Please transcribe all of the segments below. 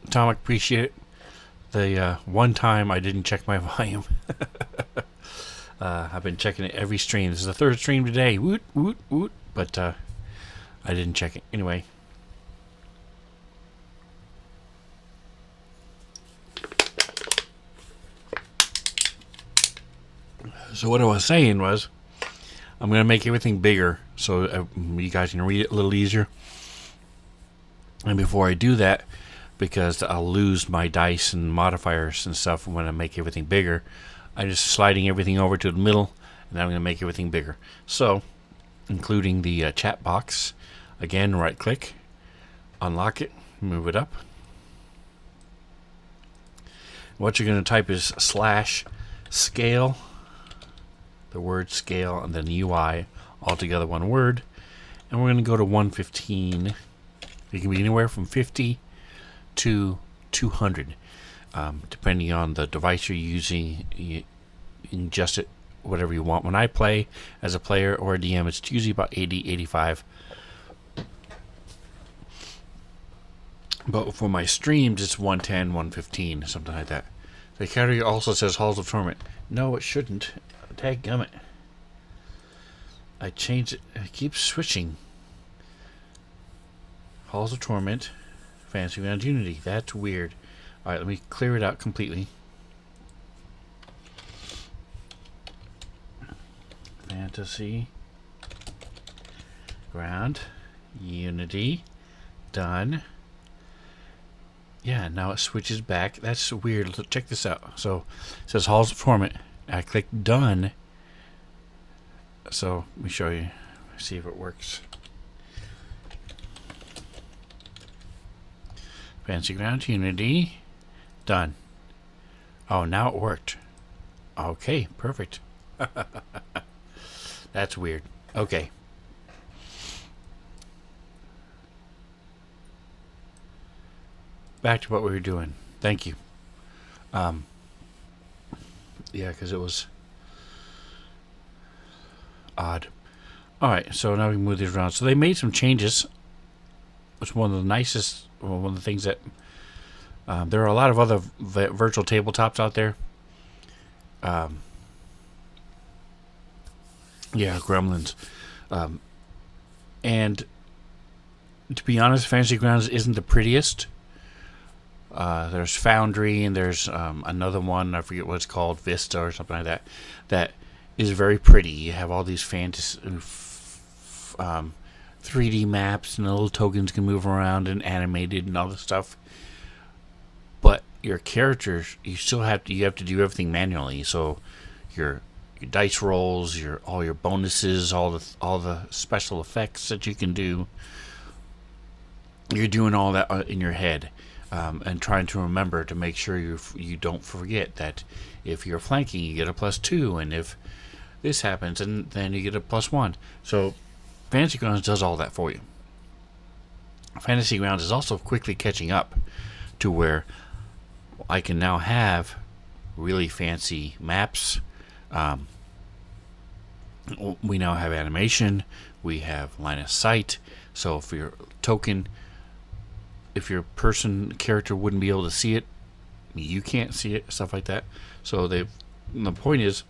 Atomic, appreciate it. The one time I didn't check my volume. I've been checking it every stream. This is the third stream today. Woot, woot, woot. But I didn't check it. Anyway. So what I was saying was, I'm going to make everything bigger so you guys can read it a little easier. And before I do that, because I'll lose my dice and modifiers and stuff when I make everything bigger, I'm just sliding everything over to the middle, and I'm going to make everything bigger. So, including the chat box. Again, right click, unlock it, move it up. What you're going to type is /scale, the word scale, and then UI, all together one word. And we're going to go to 115. It can be anywhere from 50 to 200, depending on the device you're using. You can adjust it whatever you want. When I play as a player or a DM, it's usually about 80, 85. But for my streams, it's 110, 115, something like that. The category also says Halls of Torment. No, it shouldn't. Dadgummit. I changed it. It keeps switching. Halls of Torment, Fantasy Grounds Unity. That's weird. Alright, let me clear it out completely. Fantasy Ground Unity. Done. Yeah, now it switches back. That's weird. Check this out. So it says Halls of Torment. I click Done. So let me show you. See if it works. Fantasy Grounds Unity. Done. Oh, now it worked. Okay, perfect. That's weird. Okay. Back to what we were doing. Thank you. Yeah, because it was odd. Alright, so now we can move these around. So they made some changes. It's one of the nicest, one of the things that there are a lot of other virtual tabletops out there. Yeah, Gremlins. And to be honest, Fantasy Grounds isn't the prettiest. There's Foundry, and there's another one, I forget what it's called, Vista or something like that, that is very pretty. You have all these fantasy 3D maps, and the little tokens can move around and animated and all this stuff. But your characters, you have to do everything manually. So your dice rolls, all your bonuses, all the special effects that you can do, you're doing all that in your head. And trying to remember to make sure you don't forget that if you're flanking, you get a +2, and if this happens, and then you get a +1. So Fantasy Grounds does all that for you. Fantasy Grounds is also quickly catching up to where I can now have really fancy maps. We now have animation. We have line of sight. So if your token, if your character wouldn't be able to see it, you can't see it, stuff like that. So the point is,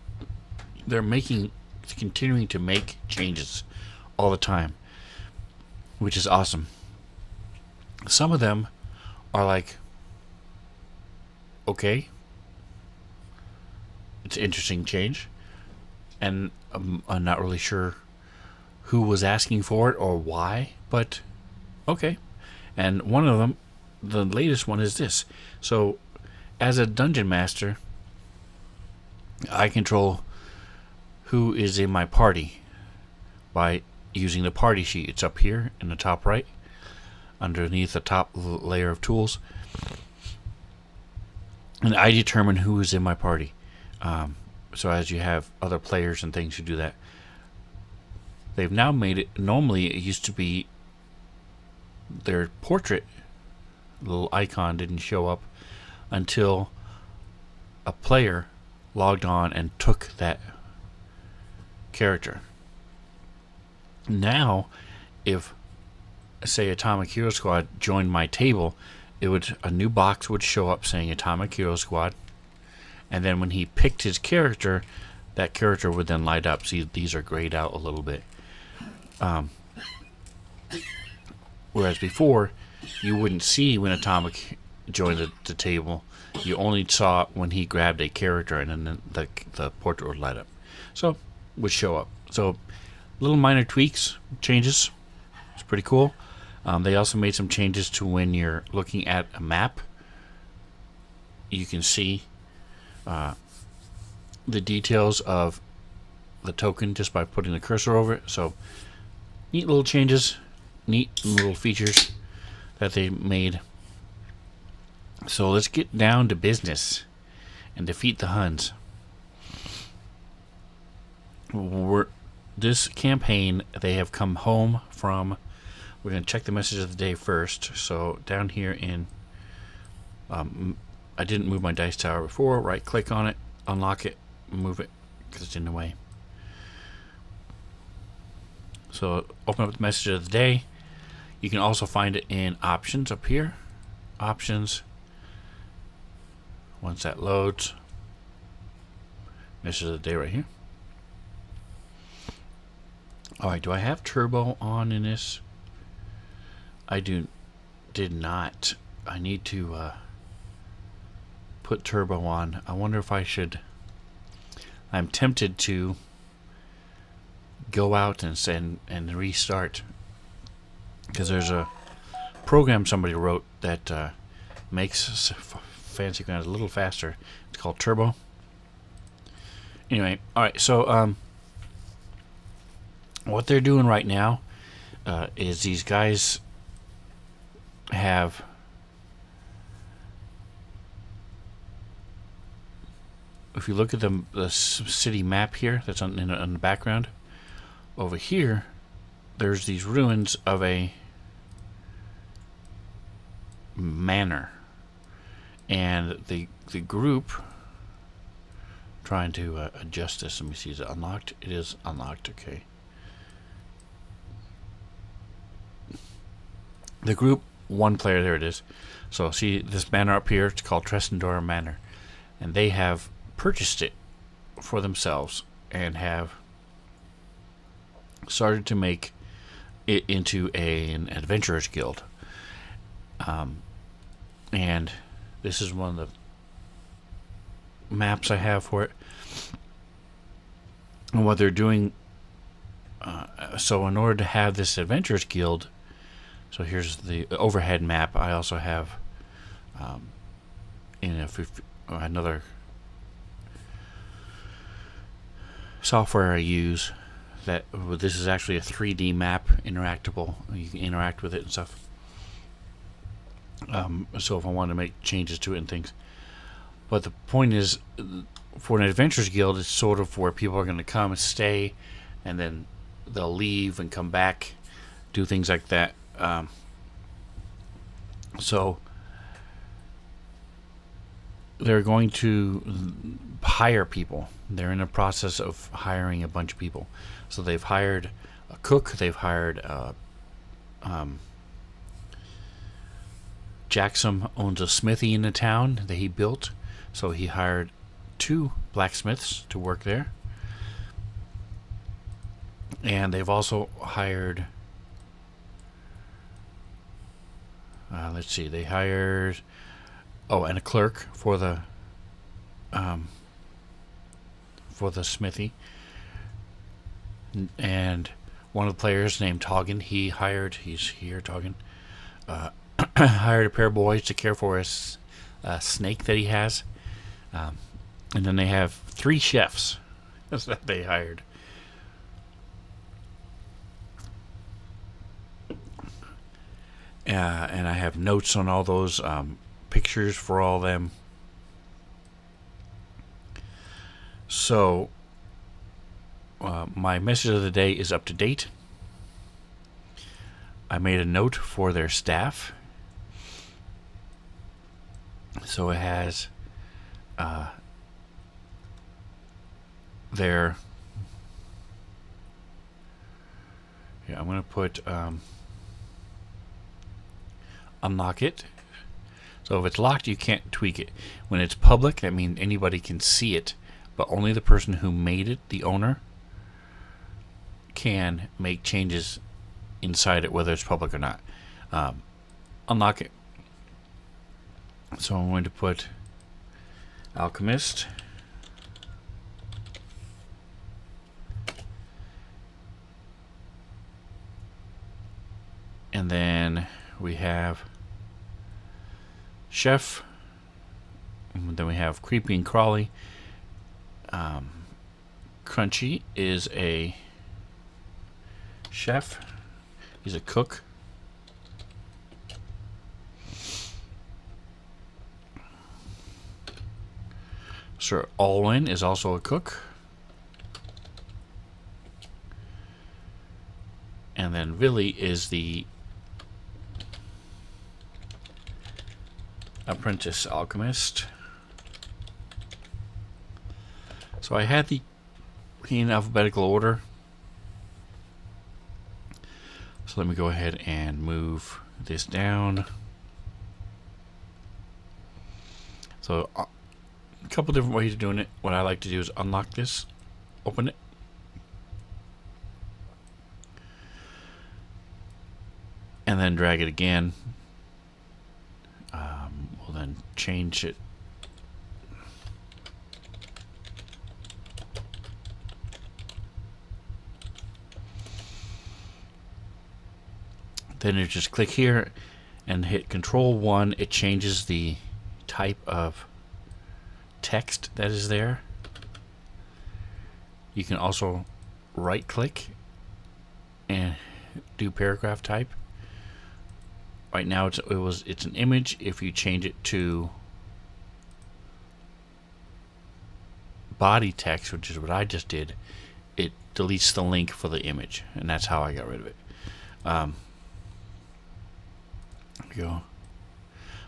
they're continuing to make changes all the time, which is awesome. Some of them are like, okay, it's an interesting change, and I'm not really sure who was asking for it or why, but okay. And one of them, the latest one, is this. So, as a dungeon master, I control who is in my party by using the party sheet. It's up here in the top right, underneath the top layer of tools. And I determine who is in my party. So as you have other players and things who do that. They've now made it, normally it used to be their portrait, little icon, didn't show up until a player logged on and took that character. Now, if, say, Atomic Hero Squad joined my table a new box would show up saying Atomic Hero Squad, and then when he picked his character, that character would then light up. See, these are grayed out a little bit. Whereas before, you wouldn't see when Atomic joined the table. You only saw when he grabbed a character, and then the portrait would light up. So, would show up. So, little minor tweaks, changes. It's pretty cool. They also made some changes to when you're looking at a map. You can see the details of the token just by putting the cursor over it. So, neat little changes, neat little features that they made. So let's get down to business and defeat the Huns. This campaign, they have come home from... We're going to check the message of the day first. So down here in... I didn't move my dice tower before. Right click on it, unlock it, move it because it's in the way. So open up the message of the day. You can also find it in options up here. Options. Once that loads, message of the day right here. Alright, do I have turbo on in this? I did not. I need to put turbo on. I wonder if I should. I'm tempted to go out and restart, because there's a program somebody wrote that makes fancy guns a little faster. It's called Turbo. Anyway, alright, so what they're doing right now is these guys have if you look at the city map here that's on the background, over here there's these ruins of a manor, and the group trying to adjust this. Let me see, is it unlocked? It is unlocked. Okay. The group, one player, there it is. So see this manor up here, it's called Tressendor Manor, and they have purchased it for themselves and have started to make it into an adventurers guild. And this is one of the maps I have for it. And what they're doing, so in order to have this adventurers guild, so here's the overhead map. I also have in another software I use that this is actually a 3D map, interactable. You can interact with it and stuff. So if I want to make changes to it and things. But the point is, for an adventurers guild, it's sort of where people are going to come and stay, and then they'll leave and come back, do things like that. So they're going to hire people. They're in the process of hiring a bunch of people. So they've hired a cook. They've hired Jackson owns a smithy in the town that he built, so he hired 2 blacksmiths to work there. And they've also hired let's see, they hired and a clerk for the smithy. And one of the players named Toggin, he's here, Toggin, hired a pair of boys to care for his snake that he has. And then they have 3 chefs that they hired. And I have notes on all those pictures for all of them. So my message of the day is up to date. I made a note for their staff. So it has their... Yeah, I'm going to put... unlock it. So if it's locked, you can't tweak it. When it's public, that means anybody can see it, but only the person who made it, the owner, can make changes inside it, whether it's public or not. Unlock it. So I'm going to put Alchemist. And then we have Chef. And then we have Creepy and Crawly. Crunchy is a chef. He's a cook. Sir Alwyn is also a cook. And then Villy is the apprentice alchemist. So I had the in alphabetical order. So let me go ahead and move this down. So a couple different ways of doing it. What I like to do is unlock this, open it, and then drag it again. We'll then change it. Then you just click here and hit Control 1. It changes the type of text that is there. You can also right click and do paragraph type. Right now it's an image. If you change it to body text, which is what I just did, it deletes the link for the image, and that's how I got rid of it. There we go.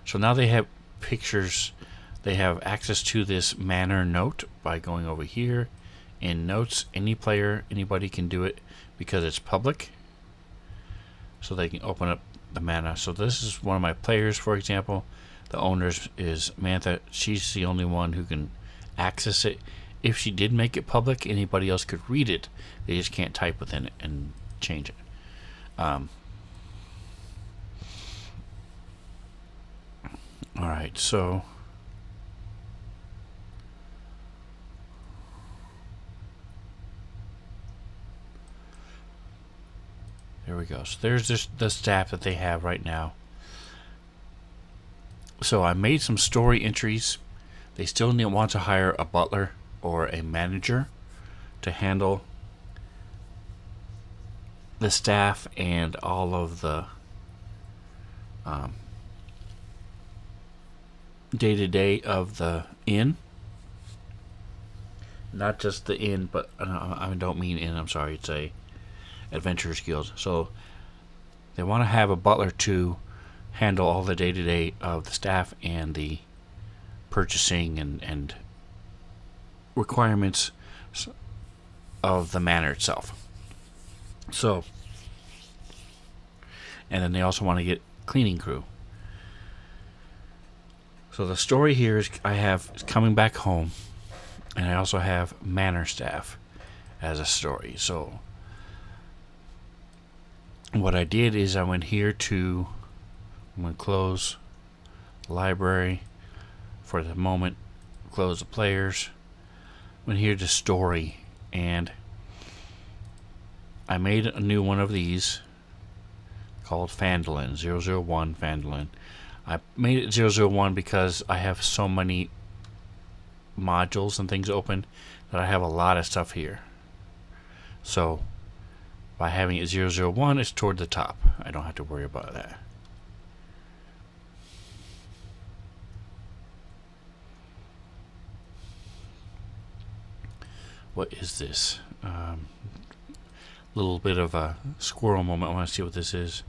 So now they have pictures. They have access to this manner note by going over here in notes. Any player, anybody can do it because it's public. So they can open up the mana. So this is one of my players, for example. The owner's is Mantha. She's the only one who can access it. If she did make it public, anybody else could read it. They just can't type within it and change it. Alright, so there we go. So there's just the staff that they have right now. So I made some story entries. They still want to hire a butler or a manager to handle the staff and all of the day-to-day of the inn. Not just the inn, but I don't mean inn, I'm sorry, it's a Adventurers Guild. So they want to have a butler to handle all the day-to-day of the staff and the purchasing and requirements of the manor itself. So, and then they also want to get cleaning crew. So the story here is I have coming back home, and I also have manor staff as a story. So what I did is I went here to, I'm going to close library for the moment, close the players, went here to story, and I made a new one of these called Phandalin, 001 Phandalin. I made it 001 because I have so many modules and things open that I have a lot of stuff here. So by having it 001, it's toward the top. I don't have to worry about that. What is this? Little bit of a squirrel moment. I want to see what this is.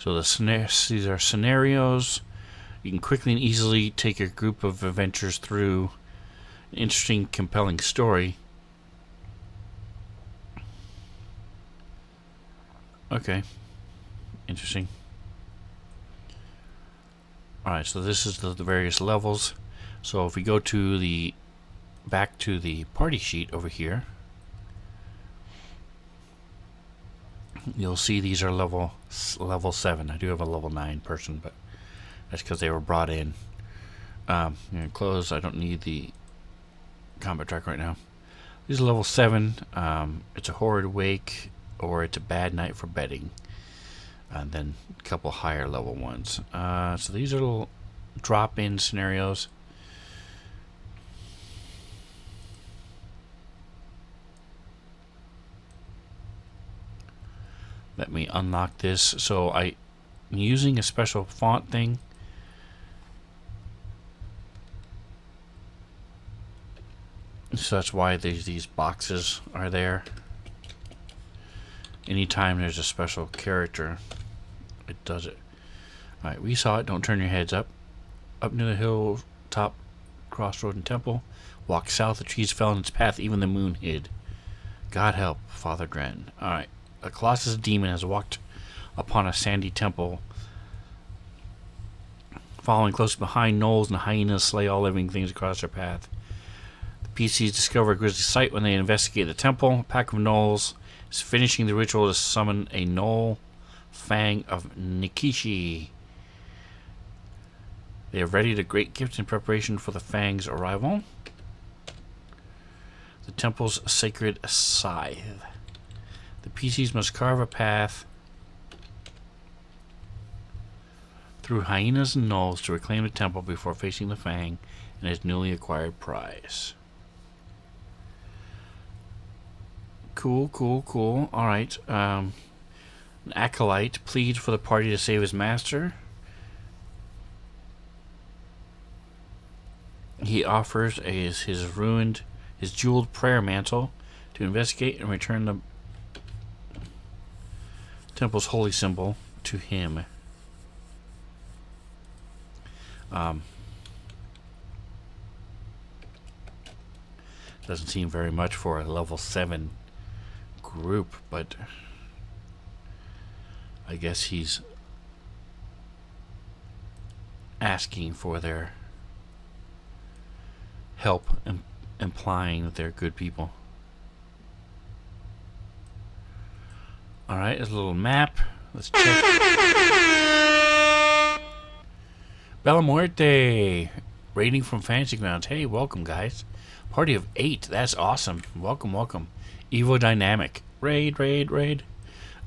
So these are scenarios. You can quickly and easily take your group of adventurers through an interesting, compelling story. Okay. Interesting. Alright, so this is the various levels. So if we go to the back to the party sheet over here, you'll see these are level 7. I do have a level 9 person, but that's because they were brought in. Close. I don't need the combat track right now. This is level 7. It's a horrid wake, or it's a bad night for betting. And then a couple higher level ones. So these are little drop-in scenarios. Let me unlock this. So I'm using a special font thing. So that's why these boxes are there. Anytime there's a special character, it does it. Alright, we saw it. Don't turn your heads up. Up near the hill, top, crossroad and temple. Walk south, the trees fell in its path, even the moon hid. God help, Father Dren. Alright, a Colossus demon has walked upon a sandy temple. Following close behind, gnolls and hyenas slay all living things across their path. The PCs discover a grisly sight when they investigate the temple. A pack of gnolls is finishing the ritual to summon a gnoll Fang of Nikishi. They have readied a great gift in preparation for the Fang's arrival. The temple's sacred scythe. The PCs must carve a path through hyenas and gnolls to reclaim the temple before facing the Fang and his newly acquired prize. Cool, cool, cool. Alright. An acolyte pleads for the party to save his master. He offers his jeweled prayer mantle to investigate and return the temple's holy symbol to him. Doesn't seem very much for a level 7 group, but I guess he's asking for their help, implying that they're good people. Alright, there's a little map. Let's check. Bella Muerte! Raiding from Fantasy Grounds. Hey, welcome, guys. Party of 8. That's awesome. Welcome, welcome. Evo Dynamic. Raid.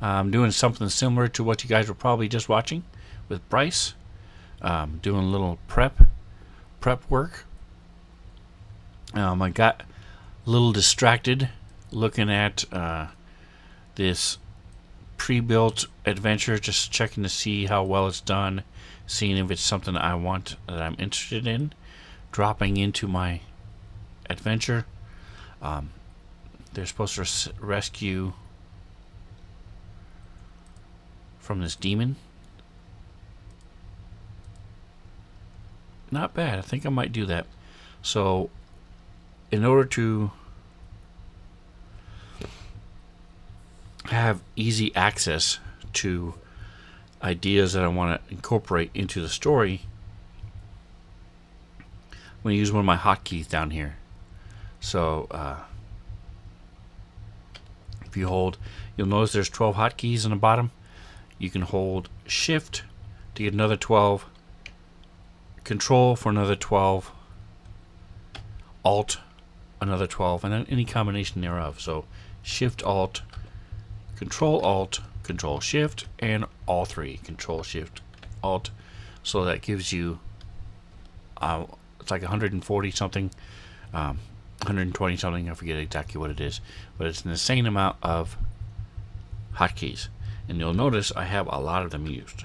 I'm doing something similar to what you guys were probably just watching with Bryce. Doing a little prep work. I got a little distracted looking at this pre-built adventure, just checking to see how well it's done, seeing if it's something I want, that I'm interested in, dropping into my adventure. They're supposed to rescue from this demon. Not bad. I think I might do that. So, in order to have easy access to ideas that I want to incorporate into the story, I'm going to use one of my hotkeys down here. So, if you hold, you'll notice there's 12 hotkeys on the bottom. You can hold Shift to get another 12, Control for another 12, Alt another 12, and then any combination thereof. So Shift Alt, Control Shift, and all three. Control Shift Alt. So that gives you it's like 140 something, 120 something. I forget exactly what it is, but it's an insane amount of hotkeys. And you'll notice I have a lot of them used.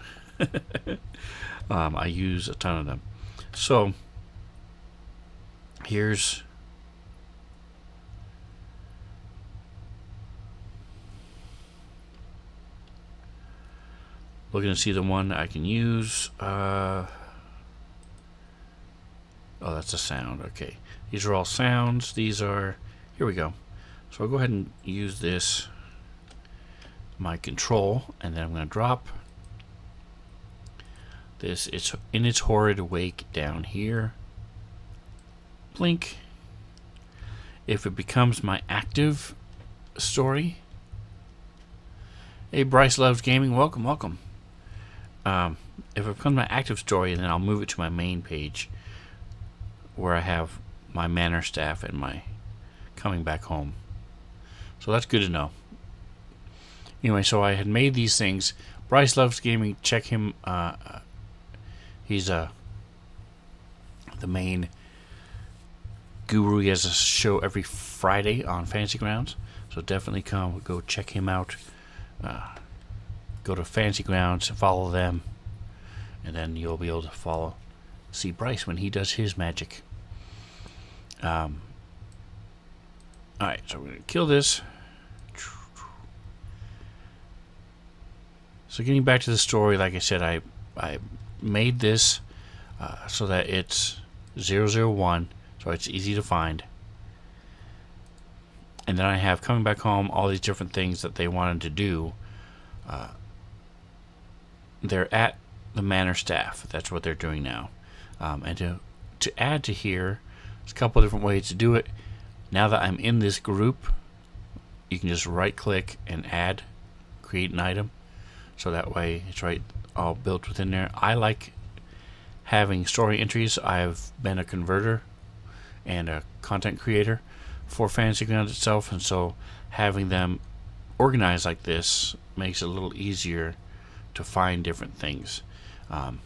I use a ton of them. So here's looking to see the one I can use. Oh, that's a sound. Okay, these are all sounds. These are, here we go. So I'll go ahead and use this my control, and then I'm going to drop this. It's in its horrid wake down here. Blink. If it becomes my active story, hey, Bryce Loves Gaming, welcome, welcome. If it becomes my active story, then I'll move it to my main page where I have my Manor staff and my coming back home. So that's good to know. Anyway, so I had made these things. Bryce Loves Gaming, check him. He's the main guru. He has a show every Friday on Fantasy Grounds. So definitely go check him out. Go to Fantasy Grounds, follow them, and then you'll be able to see Bryce when he does his magic. Alright, so we're going to kill this. So getting back to the story, like I said, I made this so that it's 001, so it's easy to find. And then I have coming back home, all these different things that they wanted to do. They're at the Manor staff. That's what they're doing now. And to add to here, there's a couple of different ways to do it. Now that I'm in this group, you can just right click and add, create an item. So that way it's all built within there. I like having story entries. I've been a converter and a content creator for Fantasy Grounds itself, and so having them organized like this makes it a little easier to find different things and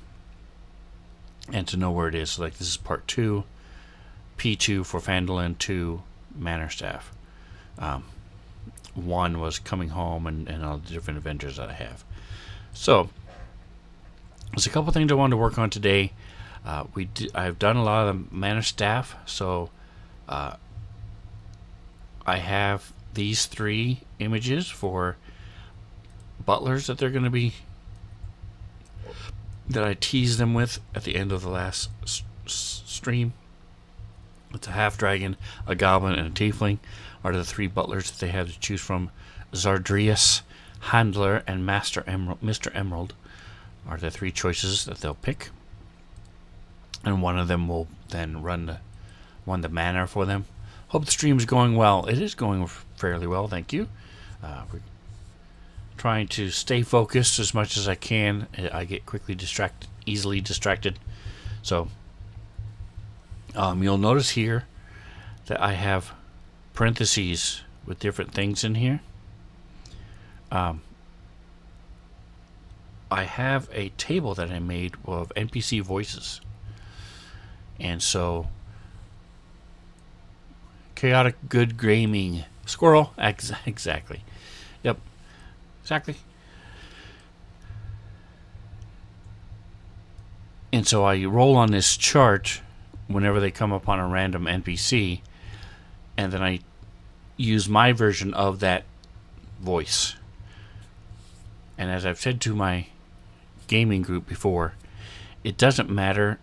to know where it is. So like this is part 2, P2 for Phandalin, 2 Manor Staff. 1 was coming home and all the different adventures that I have. So there's a couple things I wanted to work on today. I've done a lot of the Manor Staff, so I have these 3 images for butlers that they're going to be, that I teased them with at the end of the last stream. It's a half dragon, a goblin, and a tiefling are the 3 butlers that they have to choose from. Zardrius, Handler, and Mr. Emerald are the 3 choices that they'll pick, and one of them will then run the manor for them. Hope the stream is going well. It is going fairly well, thank you. We're trying to stay focused as much as I can. I get easily distracted. So you'll notice here that I have parentheses with different things in here. I have a table that I made of NPC voices, and so chaotic good gaming squirrel, exactly, yep, exactly. And so I roll on this chart whenever they come upon a random NPC, and then I use my version of that voice. And as I've said to my gaming group before, it doesn't matter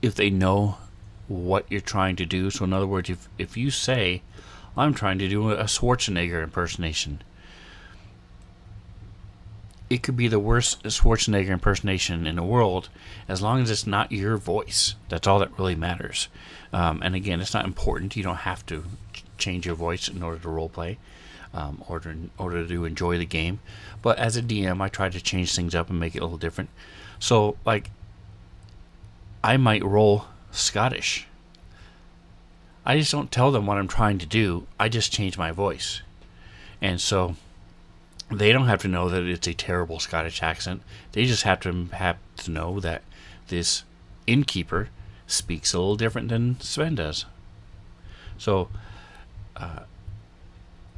if they know what you're trying to do. So in other words, if you say, I'm trying to do a Schwarzenegger impersonation, it could be the worst Schwarzenegger impersonation in the world, as long as it's not your voice. That's all that really matters. And again, it's not important. You don't have to change your voice in order to roleplay, or to enjoy the game. But as a DM, I try to change things up and make it a little different. So, like, I might roll Scottish. I just don't tell them what I'm trying to do. I just change my voice. And so they don't have to know that it's a terrible Scottish accent. They just have to know that this innkeeper speaks a little different than Sven does. So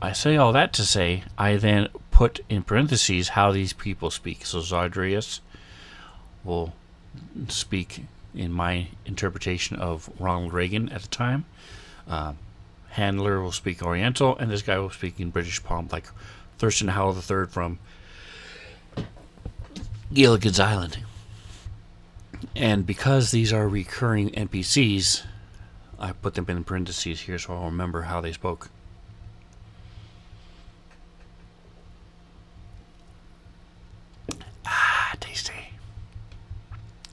I say all that to say, I then put in parentheses how these people speak. So Zardrius will speak in my interpretation of Ronald Reagan at the time. Handler will speak Oriental, and this guy will speak in British Pomp, like Thurston Howell III from Gilligan's Island. And because these are recurring NPCs, I put them in parentheses here so I'll remember how they spoke.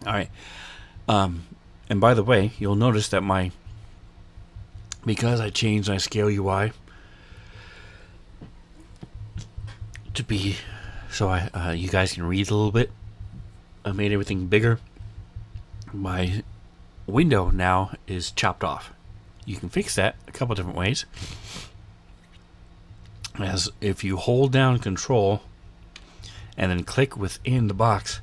All right. And by the way, you'll notice that because I changed my scale UI to be so you guys can read a little bit. I made everything bigger. My window now is chopped off. You can fix that a couple different ways. As if you hold down Control and then click within the box.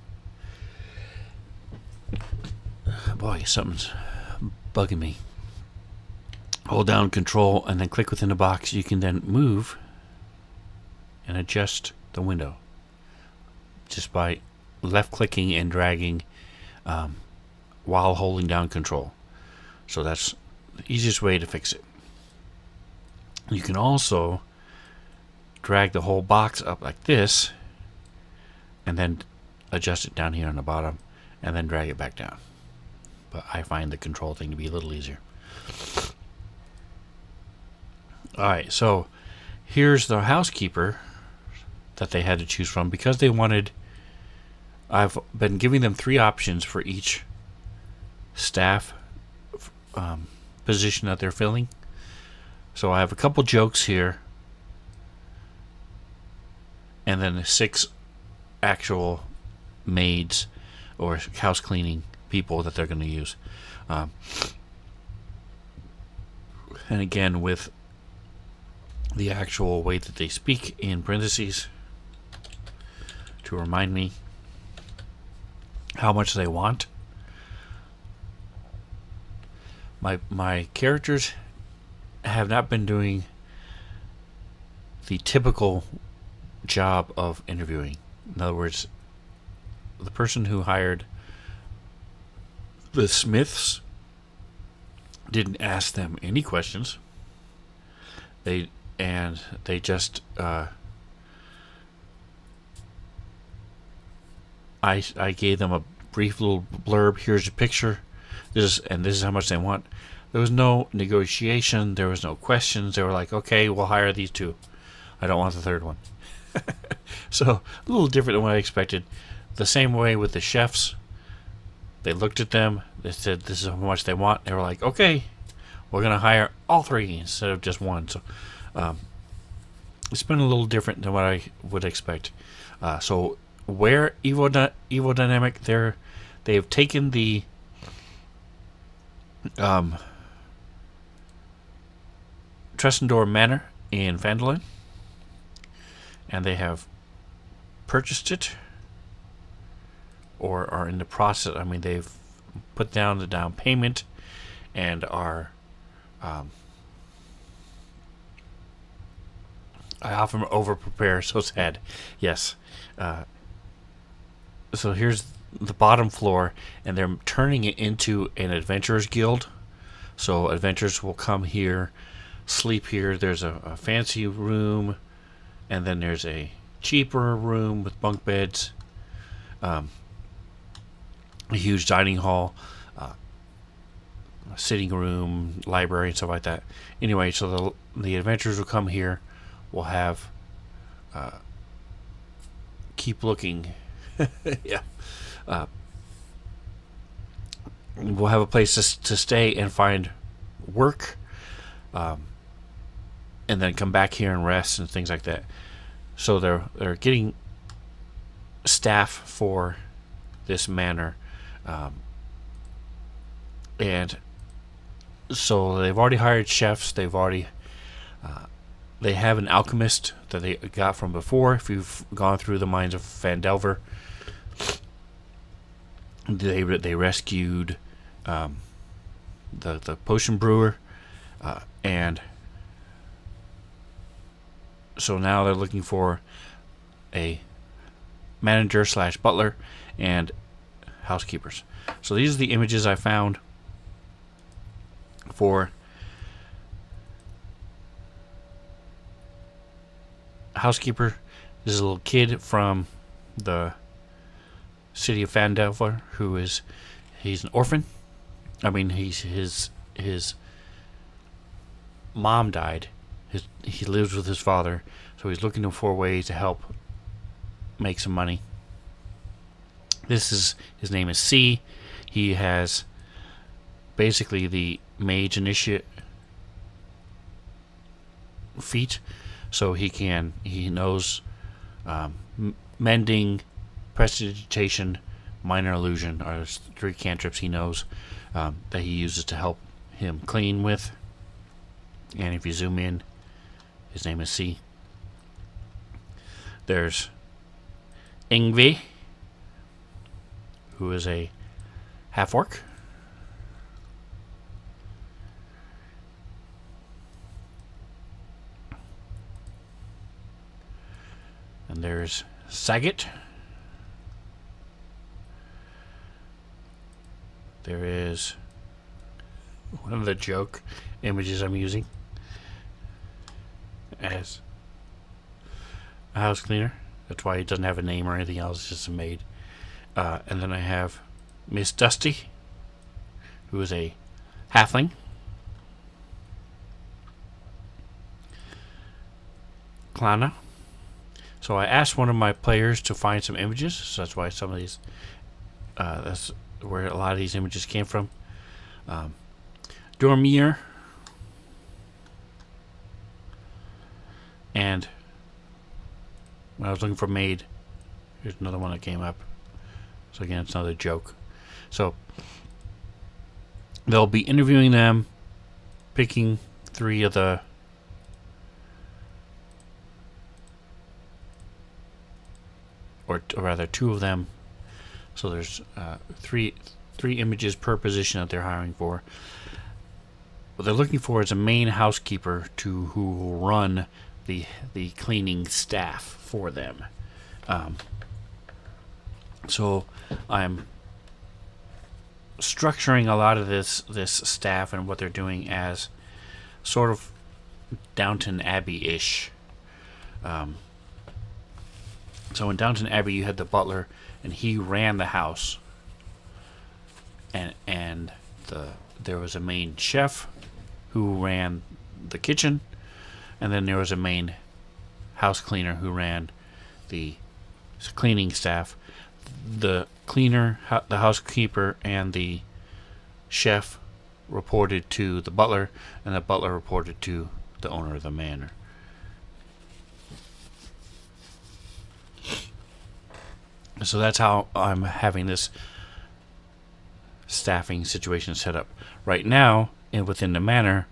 Boy, something's bugging me. Hold down Control and then click within the box. You can then move and adjust the window just by left clicking and dragging while holding down Control. So that's the easiest way to fix it. You can also drag the whole box up like this and then adjust it down here on the bottom and then drag it back down. But I find the Control thing to be a little easier. Alright, so here's the housekeeper that they had to choose from because they wanted. I've been giving them 3 options for each staff position that they're filling. So I have a couple jokes here, and then 6 actual maids or house cleaning people that they're going to use. And again, with the actual way that they speak in parentheses to remind me how much they want. My characters have not been doing the typical job of interviewing. In other words, the person who hired the Smiths didn't ask them any questions. They just I gave them a brief little blurb. Here's a picture. This is how much they want. There was no negotiation. There was no questions. They were like, okay, we'll hire these 2. I don't want the 3rd one. So a little different than what I expected. The same way with the chefs. They looked at them. They said this is how much they want. They were like, okay, we're going to hire all 3 instead of just 1. So it's been a little different than what I would expect. So where Evo Dynamic, they've taken the Tressendor Manor in Phandalin, and they have purchased it or are in the process. I mean, they've put down the down payment and are I often over prepare, so sad. Yes. So here's the bottom floor, and they're turning it into an adventurers guild. So adventurers will come here, sleep here. There's a fancy room, and then there's a cheaper room with bunk beds, a huge dining hall, a sitting room, library, and stuff like that. Anyway, so the adventurers will come here. We'll have keep looking. Yeah. We'll have a place to stay and find work, and then come back here and rest and things like that. So they're getting staff for this manor, and so they've already hired chefs. They have an alchemist that they got from before. If you've gone through the mines of Phandelver, they rescued the potion brewer, and so now they're looking for a manager / butler and housekeepers. So these are the images I found for housekeeper. This is a little kid from the city of Phandelver he's an orphan. I mean, his mom died. He lives with his father, so he's looking for ways to help make some money. His name is C. He has basically the mage initiate feat, so he knows mending, prestidigitation, minor illusion are 3 cantrips he knows that he uses to help him clean with. And if you zoom in, his name is C. There's Ingvi, who is a half-orc. And there's Saget. There is one of the joke images I'm using as a house cleaner. That's why he doesn't have a name or anything else. It's just a maid. And then I have Miss Dusty, who is a halfling. Klana. So I asked one of my players to find some images. So that's why some of these, that's where a lot of these images came from. Dormier. And when I was looking for maid, here's another one that came up. So again, it's another joke. So they'll be interviewing them, picking 3 of the or rather 2 of them. So there's three images per position that they're hiring for. What they're looking for is a main housekeeper who will run the cleaning staff for them. So I'm structuring a lot of this staff and what they're doing as sort of Downton Abbey-ish. So in Downton Abbey, you had the butler, and he ran the house, and there was a main chef who ran the kitchen, and then there was a main house cleaner who ran the cleaning staff. The cleaner, the housekeeper, and the chef reported to the butler, and the butler reported to the owner of the manor. So that's how I'm having this staffing situation set up. Right now, and within the manor,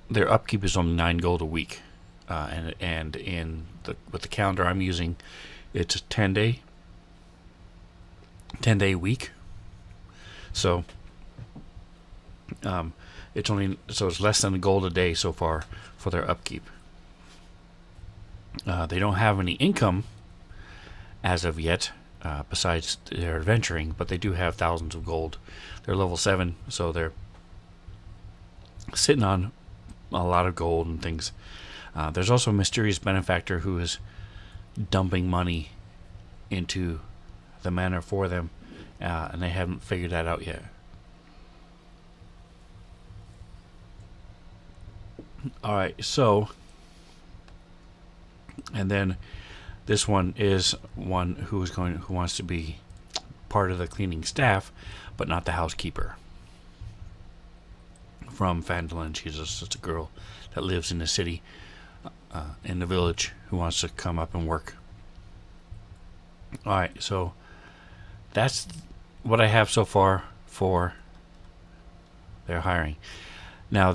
their upkeep is only 9 gold a week. And with the calendar I'm using, it's a 10-day week. So it's less than a gold a day so far for their upkeep. They don't have any income as of yet, besides their adventuring, but they do have thousands of gold. They're level 7, so they're sitting on a lot of gold and things. There's also a mysterious benefactor who is dumping money into the manor for them, and they haven't figured that out yet. Alright, so, and then this one is one who wants to be part of the cleaning staff, but not the housekeeper. From Phandalin, she's just a girl that lives in the city, in the village, who wants to come up and work. Alright, so that's what I have so far for their hiring. Now,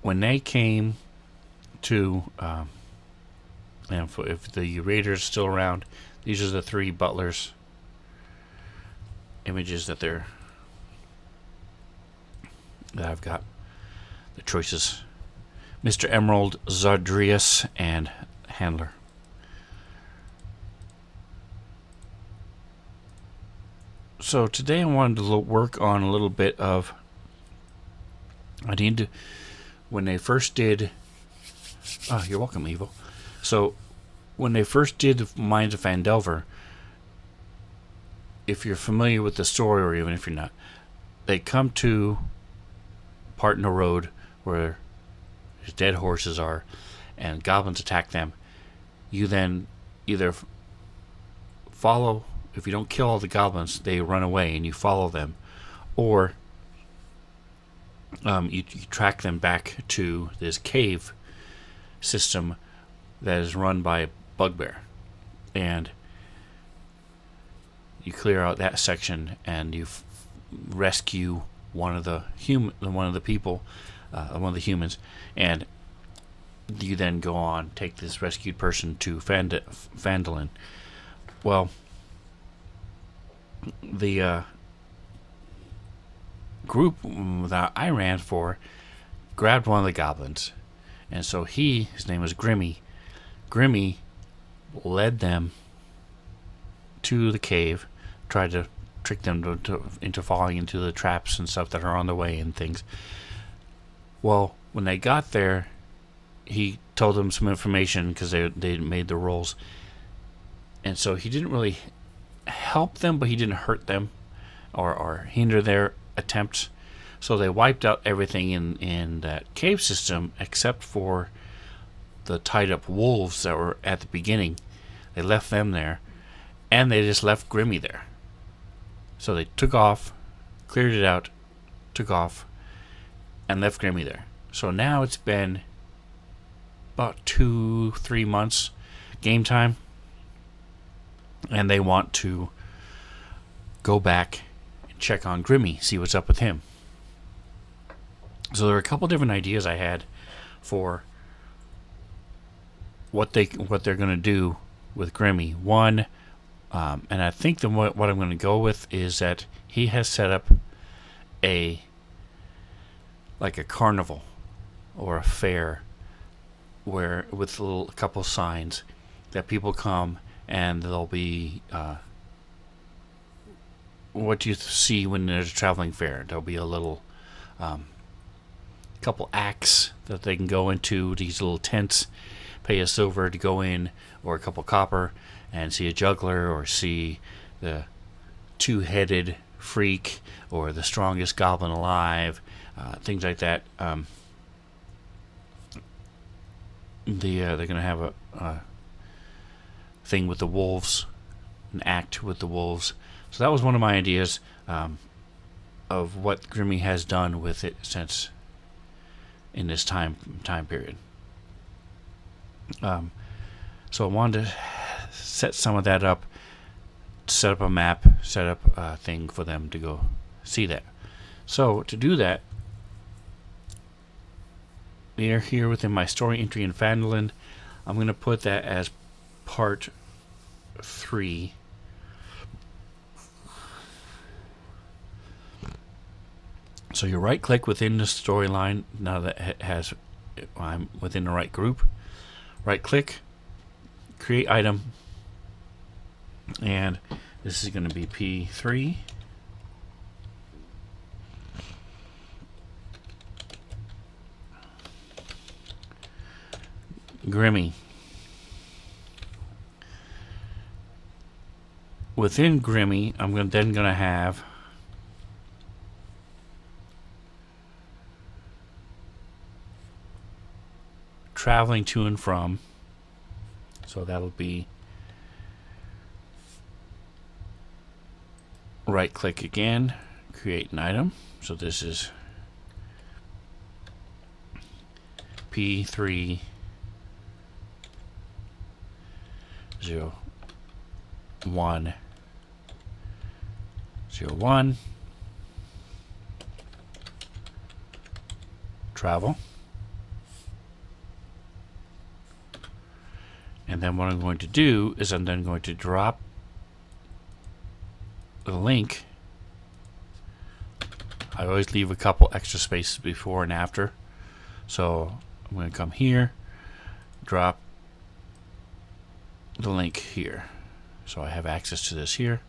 when they came to, and if the raiders still around, these are the 3 butlers images that I've got. The choices: Mr. Emerald, Zardrius, and Handler. So today I wanted to work on a little bit of, when they first did, you're welcome, Evil. So when they first did Mines of Phandelver, if you're familiar with the story, or even if you're not, they come to part in the road where his dead horses are, and goblins attack them. You then either follow, if you don't kill all the goblins, they run away and you follow them, or you track them back to this cave system that is run by Bugbear, and you clear out that section and you rescue one of the people, one of the humans, and you then go on, take this rescued person to Phandalin. Well, the group that I ran for grabbed one of the goblins, and so his name was Grimmy. Grimmy led them to the cave, tried to trick them into falling into the traps and stuff that are on the way and things. Well, when they got there, he told them some information because they made the rolls, and so he didn't really help them, but he didn't hurt them or hinder their attempts. So they wiped out everything in that cave system except for the tied up wolves that were at the beginning. They left them there, and they just left Grimmy there. So they took off, cleared it out, took off, and left Grimmy there. So now it's been about 2-3 months game time, and they want to go back and check on Grimmy, see what's up with him. So there are a couple different ideas I had for what they're going to do with Grimmy. One, and I think what I'm going to go with is that he has set up a carnival or a fair where with a couple signs that people come, and there'll be what you see when there's a traveling fair. There'll be a little couple acts that they can go into, these little tents, pay a silver to go in, or a couple copper, and see a juggler, or see the two-headed freak, or the strongest goblin alive, things like that. They're going to have a thing with the wolves, an act with the wolves. So that was one of my ideas of what Grimmy has done with it since in this time period. So I wanted to set some of that up, set up a map, set up a thing for them to go see that. So to do that, they are here within my story entry in Phandalin. I'm going to put that as part 3. So you right click within the storyline now that I'm within the right group. Right click, create item, and this is going to be P3. Grimmy. Within Grimmy, I'm then going to have traveling to and from. So that'll be right click again, create an item. So this is P3 01 01 travel. And then what I'm going to do is I'm then going to drop the link. I always leave a couple extra spaces before and after. So I'm going to come here, drop the link here. So I have access to this here.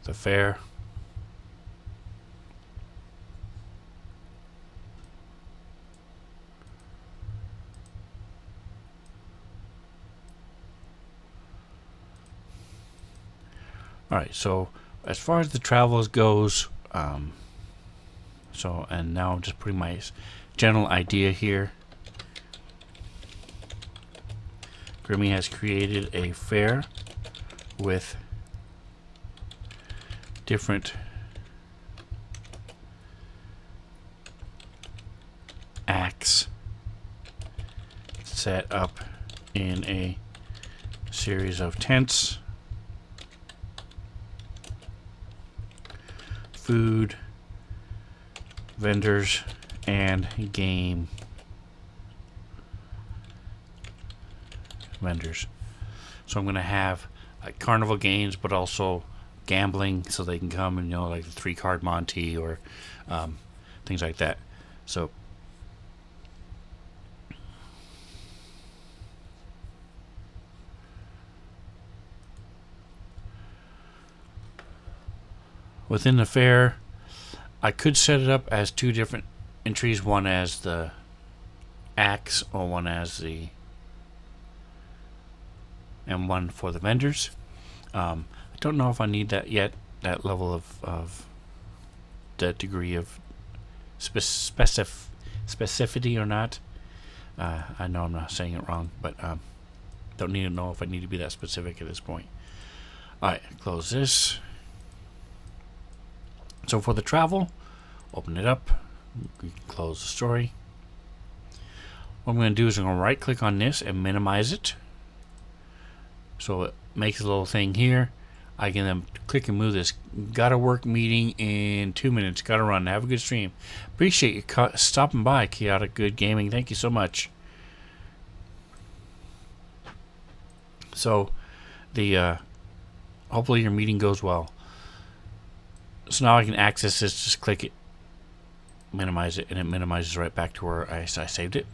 The fair. All right, so as far as the travels goes, and now I'm just putting my general idea here. Grimmy has created a fair with different acts set up in a series of tents, food, vendors, and game vendors. So I'm going to have like carnival games, but also gambling, so they can come and, like the 3-card Monte or things like that. So within the fair, I could set it up as 2 different entries, one as the acts or one as the and one for the vendors. I don't know if I need that yet, that level of that degree of specificity or not. I know I'm not saying it wrong, but don't need to know if I need to be that specific at this point. Alright, close this. So for the travel, open it up. We can close the story. What I'm going to do is I'm going to right click on this and minimize it. So it makes a little thing here. I can then click and move this. Gotta work meeting in 2 minutes. Gotta run. Have a good stream. Appreciate you stopping by, Chaotic Good Gaming. Thank you so much. So the hopefully your meeting goes well. So now I can access this. Just click it, minimize it, and it minimizes right back to where I saved it.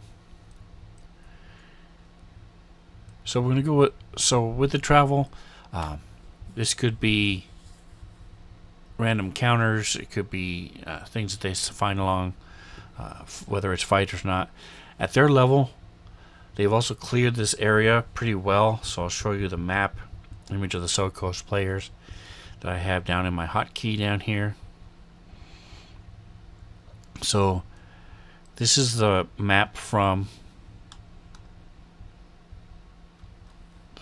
So we're going to go with the travel. This could be random counters. It could be things that they find along, whether it's fights or not. At their level, they've also cleared this area pretty well. So I'll show you the map image of the South Coast players that I have down in my hotkey down here. So this is the map from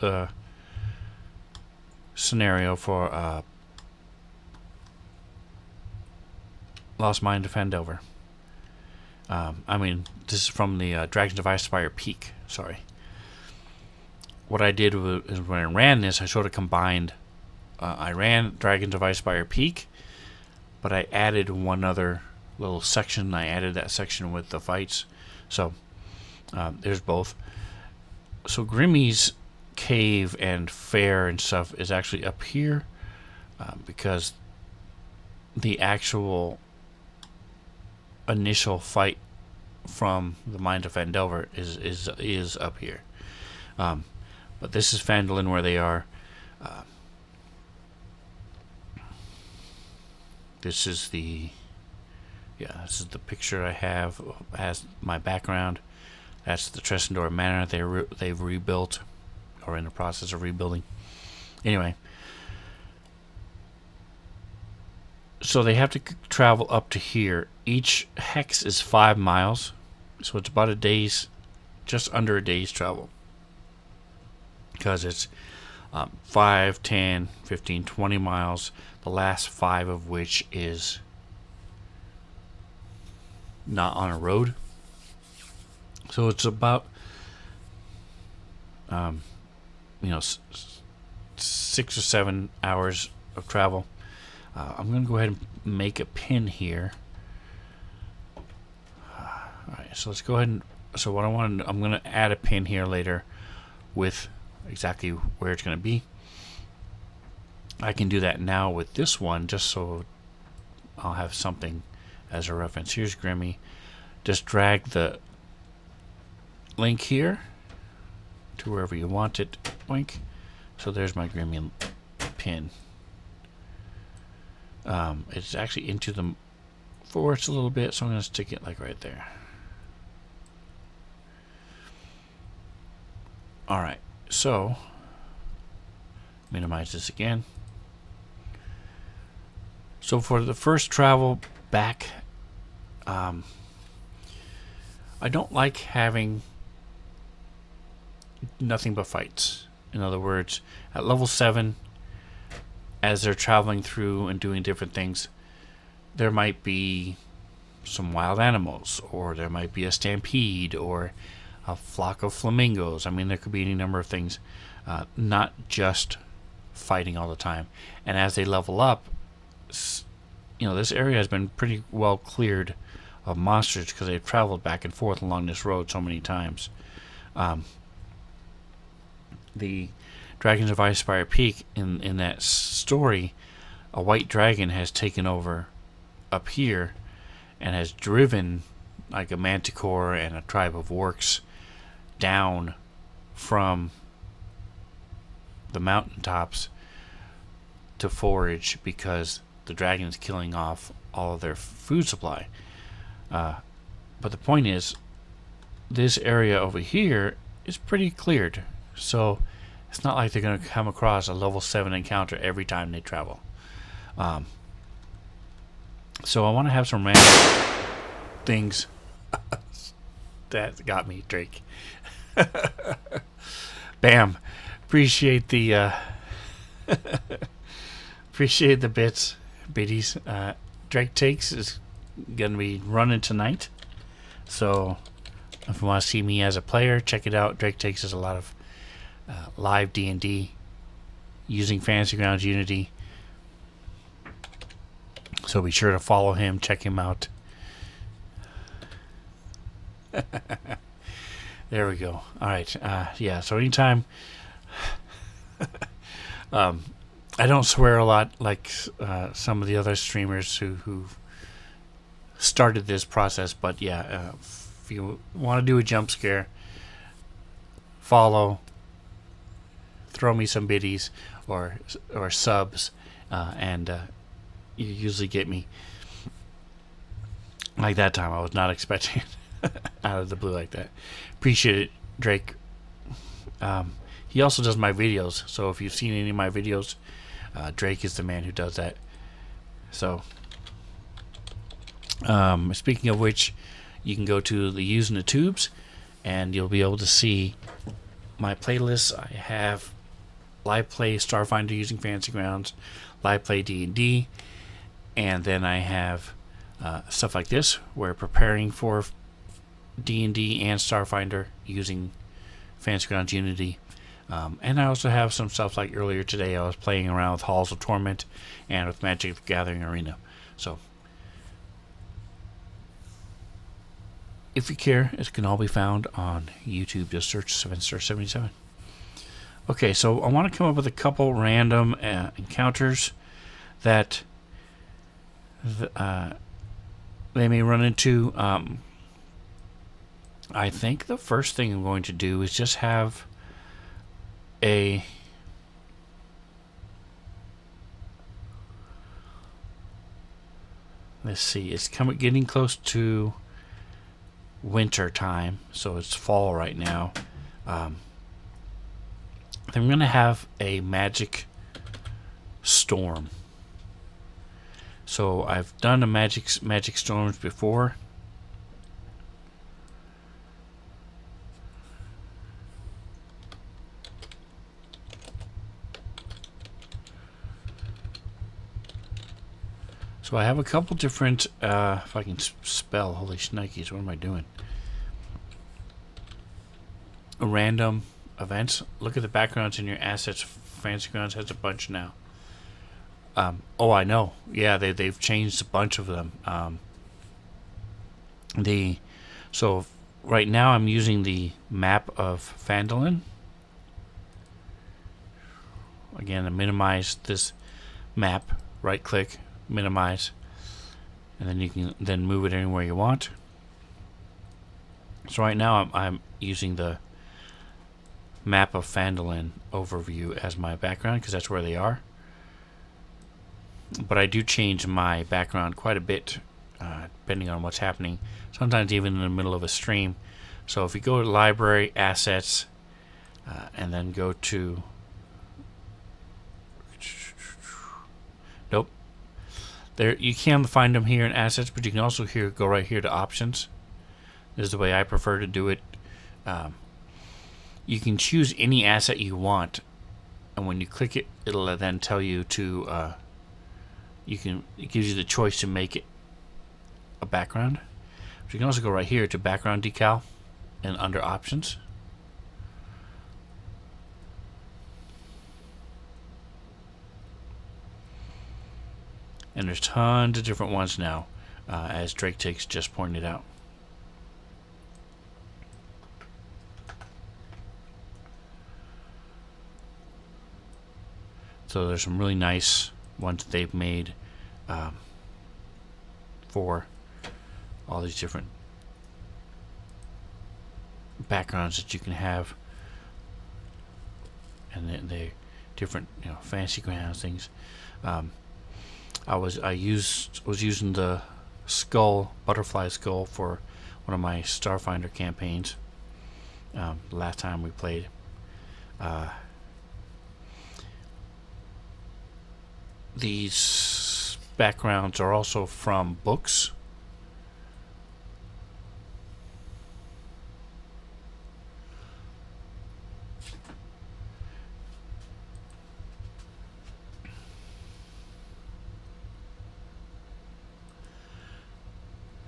the scenario for Lost Mine to Phandelver. This is from the Dragons of Icespire Peak. Sorry. What I did is when I ran this, I sort of combined. I ran Dragons of Icespire Peak, but I added one other little section. I added that section with the fights. So there's both. So Grimmy's cave and fair and stuff is actually up here because the actual initial fight from the Mine of Phandelver is up here. But this is Phandalin where they are. This is the picture I have as my background. That's the Tressendor Manor they've rebuilt, or in the process of rebuilding. Anyway, so they have to travel up to here. Each hex is 5 miles, so it's about just under a day's travel. Because it's 5, 10, 15, 20 miles, the last 5 of which is not on a road. So it's about 6 or 7 hours of travel. I'm going to go ahead and make a pin here. Alright, so let's go ahead and I'm going to add a pin here later with exactly where it's going to be. I can do that now with this one just so I'll have something as a reference. Here's Grimmy. Just drag the link here to wherever you want it. Boink. So there's my Grimmy pin. It's actually into the forest a little bit, so I'm going to stick it like right there. Alright, so minimize this again. So for the first travel back, I don't like having nothing but fights. In other words, at level 7, as they're traveling through and doing different things, there might be some wild animals, or there might be a stampede, or a flock of flamingos. I mean, there could be any number of things, not just fighting all the time. And as they level up, this area has been pretty well cleared of monsters because they've traveled back and forth along this road so many times. The Dragons of Icespire Peak, in that story, a white dragon has taken over up here and has driven like a manticore and a tribe of orcs down from the mountaintops to forage because the dragon is killing off all of their food supply. But the point is, this area over here is pretty cleared, so it's not like they're going to come across a level 7 encounter every time they travel. So I want to have some random things. That got me, Drake. Bam. Appreciate the biddies. Drake Takes is gonna be running tonight, so if you want to see me as a player, check it out. Drake Takes is a lot of live D&D using Fantasy Grounds Unity, so be sure to follow him, check him out. There we go. All right. Yeah. So anytime, I don't swear a lot like some of the other streamers who started this process. But yeah, if you want to do a jump scare, follow, throw me some biddies or subs, and you usually get me. Like that time, I was not expecting it. Out of the blue like that. Appreciate it, Drake. He also does my videos, so if you've seen any of my videos, Drake is the man who does that. So speaking of which, you can go to the Using the Tubes and you'll be able to see my playlists. I have live play Starfinder using Fantasy Grounds, live play D&D, and then I have stuff like this. We're preparing for D&D and Starfinder using Fantasy Grounds Unity. And I also have some stuff like earlier today I was playing around with Halls of Torment and with Magic the Gathering Arena. So if you care, it can all be found on YouTube. Just search 7star77. Okay, so I want to come up with a couple random encounters that they may run into. I think the first thing I'm going to do is just have a let's see, it's getting close to winter time, so it's fall right now. I'm going to have a magic storm. So I've done a magic storms before. So I have a couple different, if I can spell, holy shnikes, what am I doing? Random events. Look at the backgrounds in your assets. Fantasy Grounds has a bunch now. Oh, I know. Yeah, they've changed a bunch of them. So right now I'm using the map of Phandalin. Again, to minimize this map, right click, minimize, and then you can then move it anywhere you want. So right now I'm using the map of Phandalin overview as my background because that's where they are. But I do change my background quite a bit depending on what's happening, sometimes even in the middle of a stream. So if you go to library, assets, and then go to There, you can find them here in assets, but you can also go right here to options. This is the way I prefer to do it. You can choose any asset you want, and when you click it, it'll then tell you to. It gives you the choice to make it a background. But you can also go right here to background decal, and under options. And there's tons of different ones now, as Drake Takes just pointed out. So there's some really nice ones that they've made for all these different backgrounds that you can have, and they different fancy grounds things. I was using the butterfly skull for one of my Starfinder campaigns. Last time we played. These backgrounds are also from books.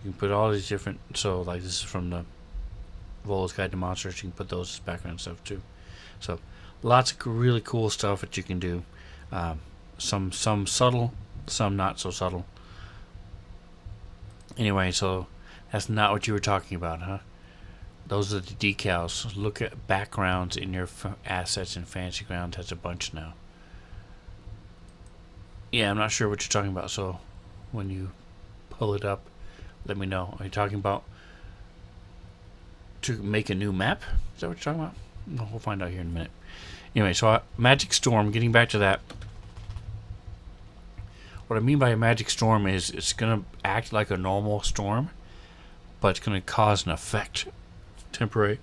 You can put all these different, so like this is from the Volo's Guide to Monsters. You can put those as background stuff too. So lots of really cool stuff that you can do. Some subtle, some not so subtle. Anyway, so that's not what you were talking about, huh? Those are the decals. Look at backgrounds in your assets, and Fantasy Grounds has a bunch now. Yeah, I'm not sure what you're talking about, so when you pull it up, let me know. Are you talking about to make a new map? Is that what you're talking about? No, we'll find out here in a minute. Anyway, so Magic Storm, getting back to that. What I mean by a Magic Storm is it's going to act like a normal storm, but it's going to cause an effect, temporary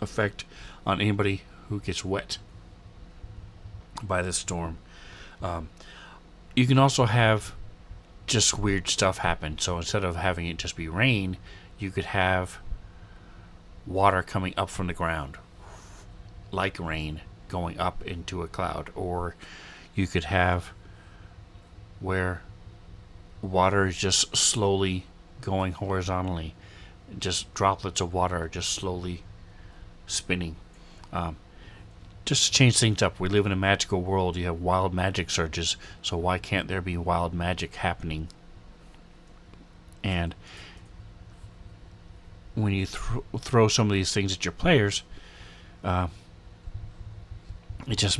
effect on anybody who gets wet by this storm. You can also have just weird stuff happen. So instead of having it just be rain, you could have water coming up from the ground, like rain going up into a cloud. Or you could have where water is just slowly going horizontally. Just droplets of water are just slowly spinning. Just to change things up. We live in a magical world. You have wild magic surges, so why can't there be wild magic happening? And when you throw some of these things at your players, it just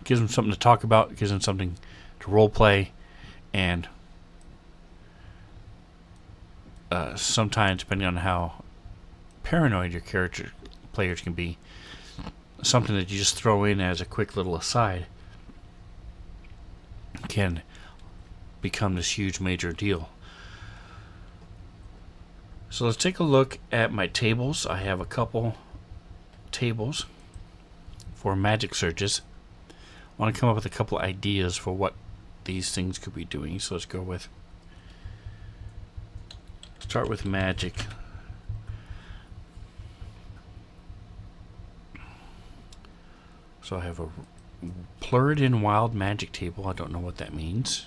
gives them something to talk about, gives them something to role play, and sometimes, depending on how paranoid your players can be, something that you just throw in as a quick little aside can become this huge major deal. So let's take a look at my tables. I have a couple tables for magic surges. I want to come up with a couple ideas for what these things could be doing. So let's start with magic. So I have a Plurridin Wild Magic table. I don't know what that means.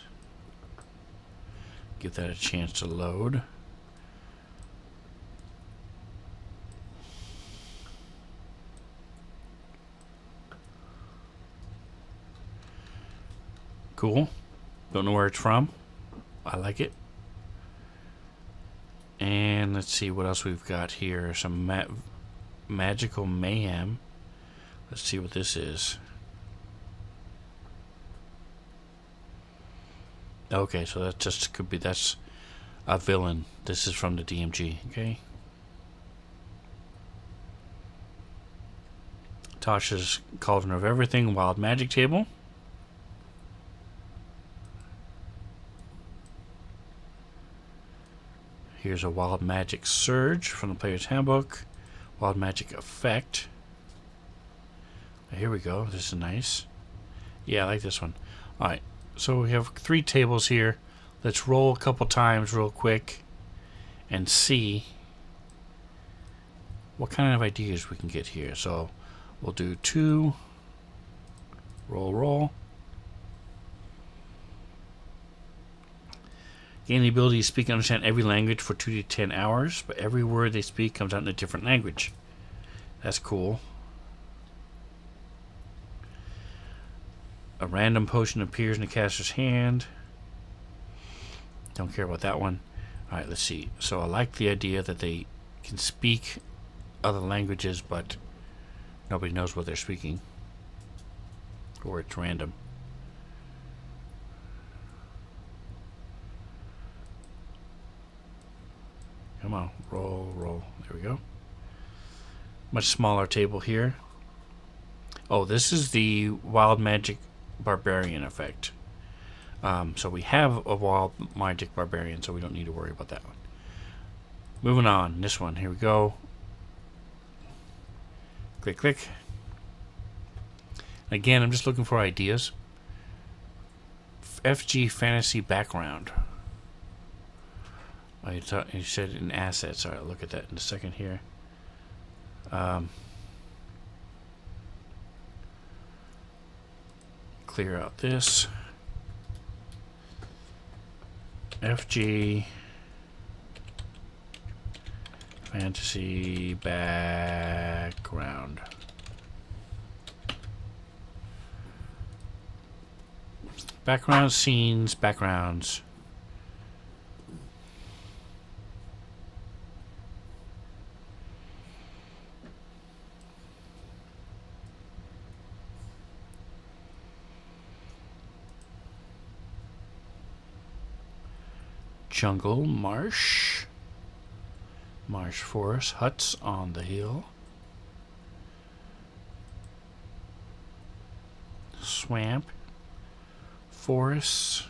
Give that a chance to load. Cool. Don't know where it's from. I like it. And let's see what else we've got here. Some Magical Mayhem. Let's see what this is. Okay, so that just could be, that's a villain. This is from the DMG, okay? Tasha's Cauldron of Everything Wild Magic table. Here's a Wild Magic Surge from the Player's Handbook. Wild Magic Effect. Here we go. This is nice. Yeah, I like this one. Alright, So we have 3 tables here. Let's roll a couple times real quick and see what kind of ideas we can get here. So we'll do 2, roll. Gain the ability to speak and understand every language for 2 to 10 hours, but every word they speak comes out in a different language. That's cool. A random potion appears in the caster's hand. Don't care about that one. Alright, let's see. So I like the idea that they can speak other languages, but nobody knows what they're speaking. Or it's random. Come on, roll. There we go. Much smaller table here. Oh, this is the Wild Magic Barbarian effect. So we have a Wild Magic Barbarian, so we don't need to worry about that one. Moving on, this one, here we go. Click. Again, I'm just looking for ideas. FG Fantasy Background. Oh, you said in assets. Alright, I'll look at that in a second here. Clear out this. FG Fantasy Background. Background scenes, backgrounds. Jungle, marsh forest, huts on the hill, swamp, forests.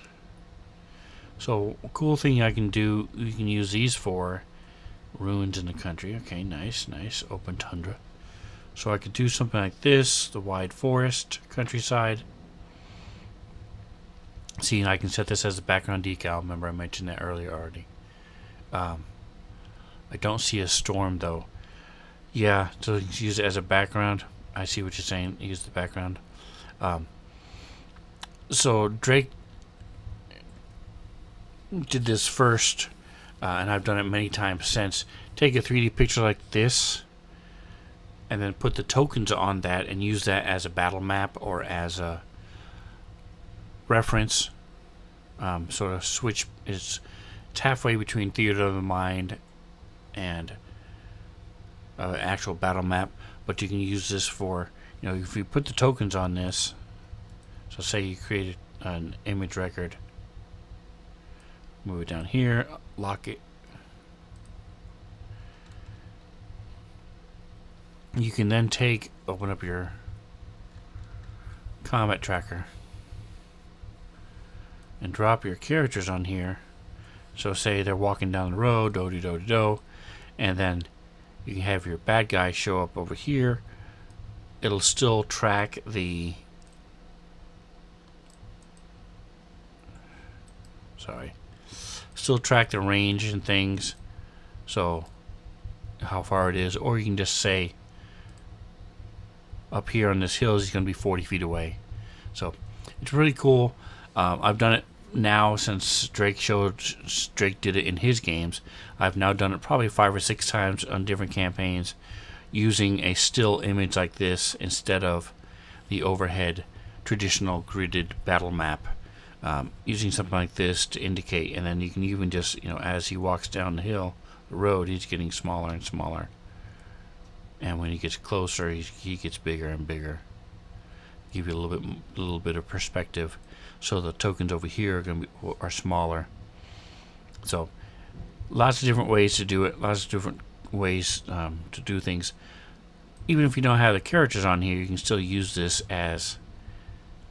So a cool thing I can do, you can use these for ruins in the country. Okay, nice. Open tundra. So I could do something like this, the wide forest, countryside. See, and I can set this as a background decal. Remember I mentioned that earlier already. I don't see a storm though. Yeah, so you can use it as a background. I see what you're saying. Use the background. So Drake did this first, and I've done it many times since. Take a 3D picture like this, and then put the tokens on that, and use that as a battle map or as a reference. Sort of switch. It's halfway between Theater of the Mind and actual battle map, but you can use this for, if you put the tokens on this. So say you created an image record, move it down here, lock it. You can then open up your combat tracker and drop your characters on here. So say they're walking down the road, do, and then you can have your bad guy show up over here. It'll still track the range and things, so how far it is. Or you can just say up here on this hill is going to be 40 feet away. So it's really cool. I've done it now since Drake did it in his games. I've now done it probably 5 or 6 times on different campaigns, using a still image like this instead of the overhead traditional gridded battle map. Using something like this to indicate, and then you can even just, as he walks down the road, he's getting smaller and smaller, and when he gets closer, he gets bigger and bigger. Give you a little bit of perspective. So the tokens over here are smaller. So lots of different ways to do it. Lots of different ways to do things. Even if you don't have the characters on here, you can still use this as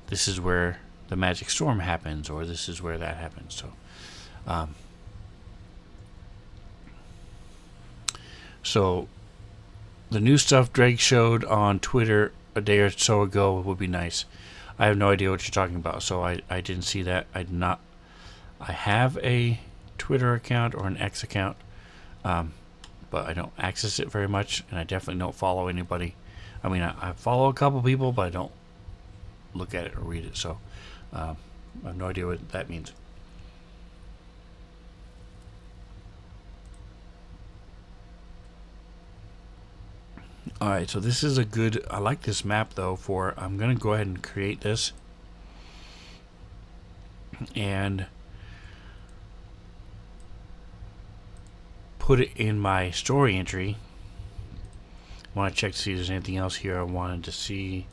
this is where the magic storm happens, or this is where that happens. So the new stuff Drake showed on Twitter a day or so ago would be nice. I have no idea what you're talking about, so I didn't see that. I did not. I have a Twitter account or an X account, but I don't access it very much, and I definitely don't follow anybody. I mean, I follow a couple people, but I don't look at it or read it, so I have no idea what that means. Alright, so this is a good, I like this map though for, I'm going to go ahead and create this and put it in my story entry. I want to check to see if there's anything else here I wanted to see.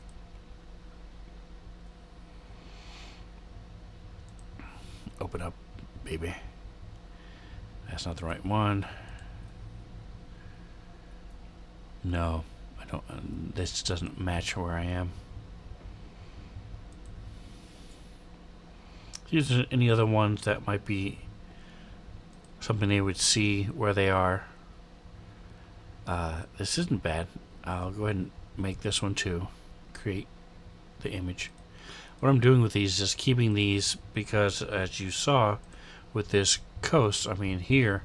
Open up, baby. That's not the right one. No, I don't. This doesn't match where I am. Is there any other ones that might be something they would see where they are? This isn't bad. I'll go ahead and make this one too. Create the image. What I'm doing with these is just keeping these because, as you saw with this coast, I mean here,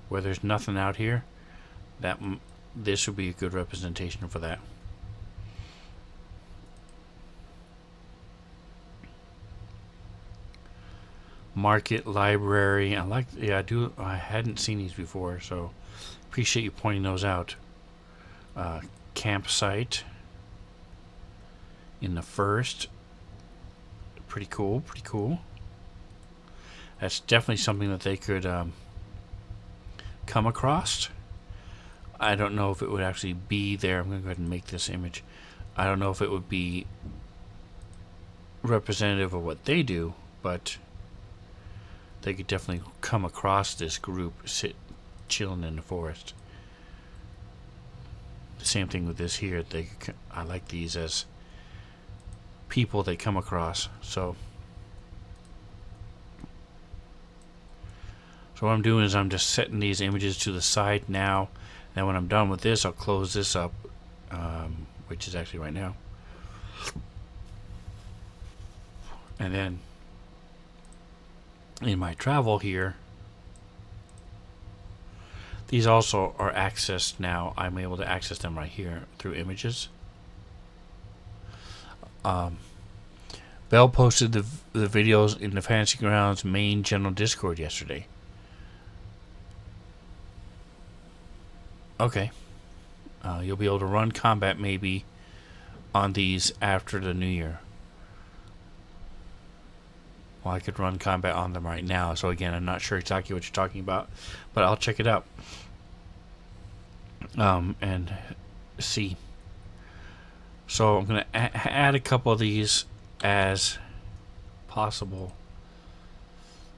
where there's nothing out here, that this would be a good representation for that. Market, library, I hadn't seen these before, so appreciate you pointing those out. Campsite in the first, pretty cool. That's definitely something that they could come across. I don't know if it would actually be there. I'm going to go ahead and make this image. I don't know if it would be representative of what they do, but they could definitely come across this group chilling in the forest. The same thing with this here. I like these as people they come across. So what I'm doing is I'm just setting these images to the side now. Then when I'm done with this, I'll close this up, which is actually right now. And then in my travel here, these also are accessed now. I'm able to access them right here through images. Bell posted the videos in the Fantasy Grounds main general Discord yesterday. Okay. You'll be able to run combat maybe on these after the new year. Well, I could run combat on them right now. So again, I'm not sure exactly what you're talking about, but I'll check it out. And see. So I'm going to add a couple of these as possible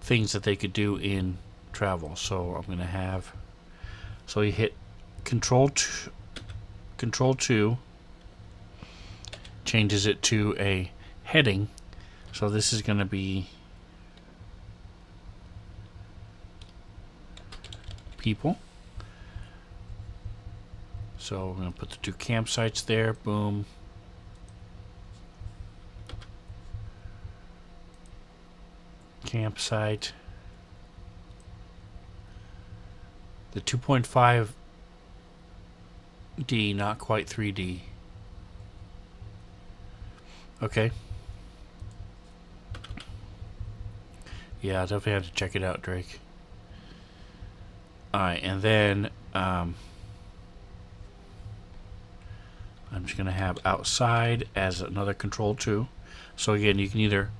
things that they could do in travel. So I'm going to have, so you hit Control 2 changes it to a heading. So this is going to be people. So we're going to put the 2 campsites there. Boom. Campsite. The 2.5D, not quite 3D. Okay. Yeah, I'll definitely have to check it out, Drake. Alright, and then I'm just going to have outside as another Control 2. So again, you can either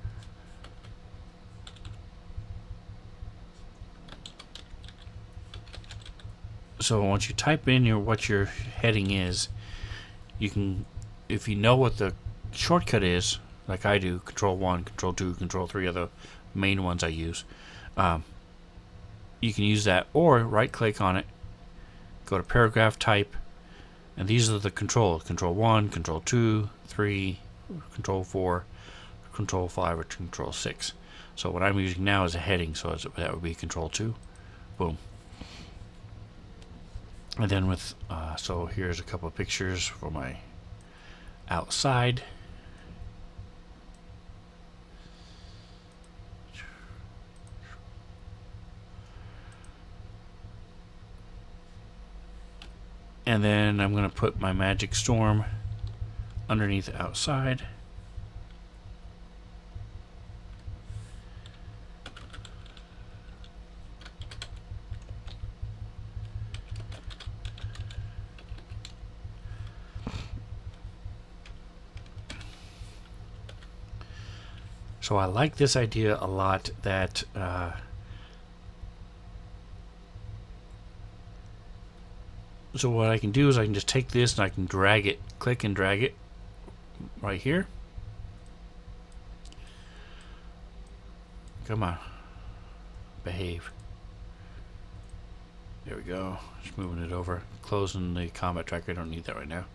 once you type in what your heading is, you can, if you know what the shortcut is, like I do, Control 1, Control 2, Control 3 are the main ones I use. You can use that, or right click on it, go to paragraph type, and these are the controls: Control 1, Control 2, 3, Control 4, Control 5, or Control 6. So what I'm using now is a heading, so that would be Control 2. Boom. And then with, so here's a couple of pictures for my outside. And then I'm going to put my magic storm underneath outside. So I like this idea a lot, that so what I can do is I can just take this and I can drag it, click and drag it right here. Come on, behave. There we go. Just moving it over, closing the combat tracker. I don't need that right now.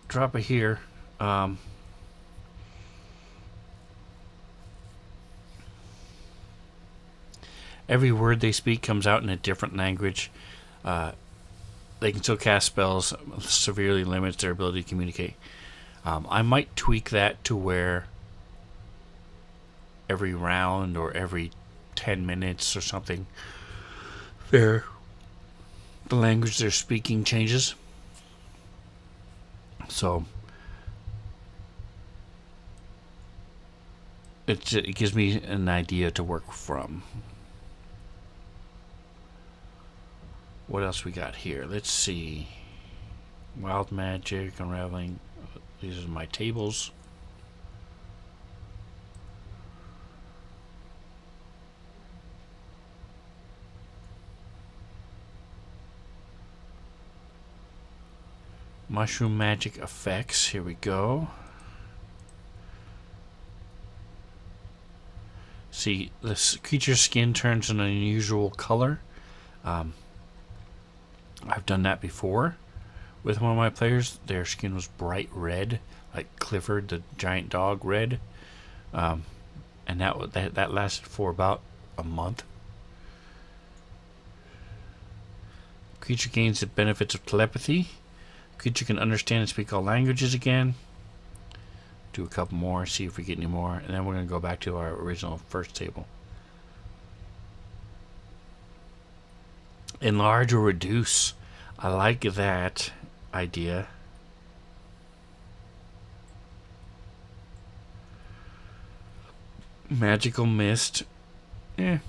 Drop it here. Every word they speak comes out in a different language. They can still cast spells, severely limits their ability to communicate. I might tweak that to where every round or every 10 minutes or something, the language they're speaking changes. So it gives me an idea to work from. What else we got here? Let's see. Wild magic, unraveling. These are my tables. Mushroom magic effects. Here we go. See, this creature's skin turns an unusual color. I've done that before with one of my players. Their skin was bright red, like Clifford the giant dog red, and that lasted for about a month. Creature gains the benefits of telepathy. Creature can understand and speak all languages again. Do a couple more, see if we get any more, and then we're going to go back to our original first table. Enlarge or reduce. I like that idea. Magical mist. So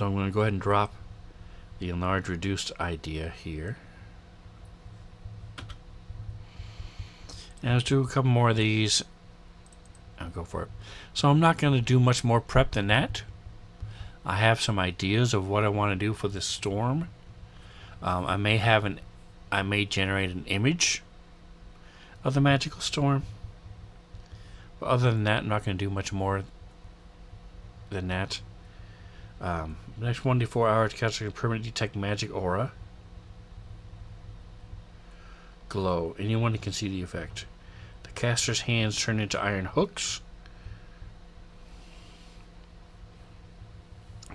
I'm going to go ahead and drop the enlarge reduced idea here. And let's do a couple more of these. I'll go for it. So I'm not going to do much more prep than that. I have some ideas of what I want to do for this storm. I may generate an image of the magical storm. But other than that, I'm not going to do much more than that. Next 1d4 hours, caster can permanently detect magic aura. Glow. Anyone can see the effect. The caster's hands turn into iron hooks.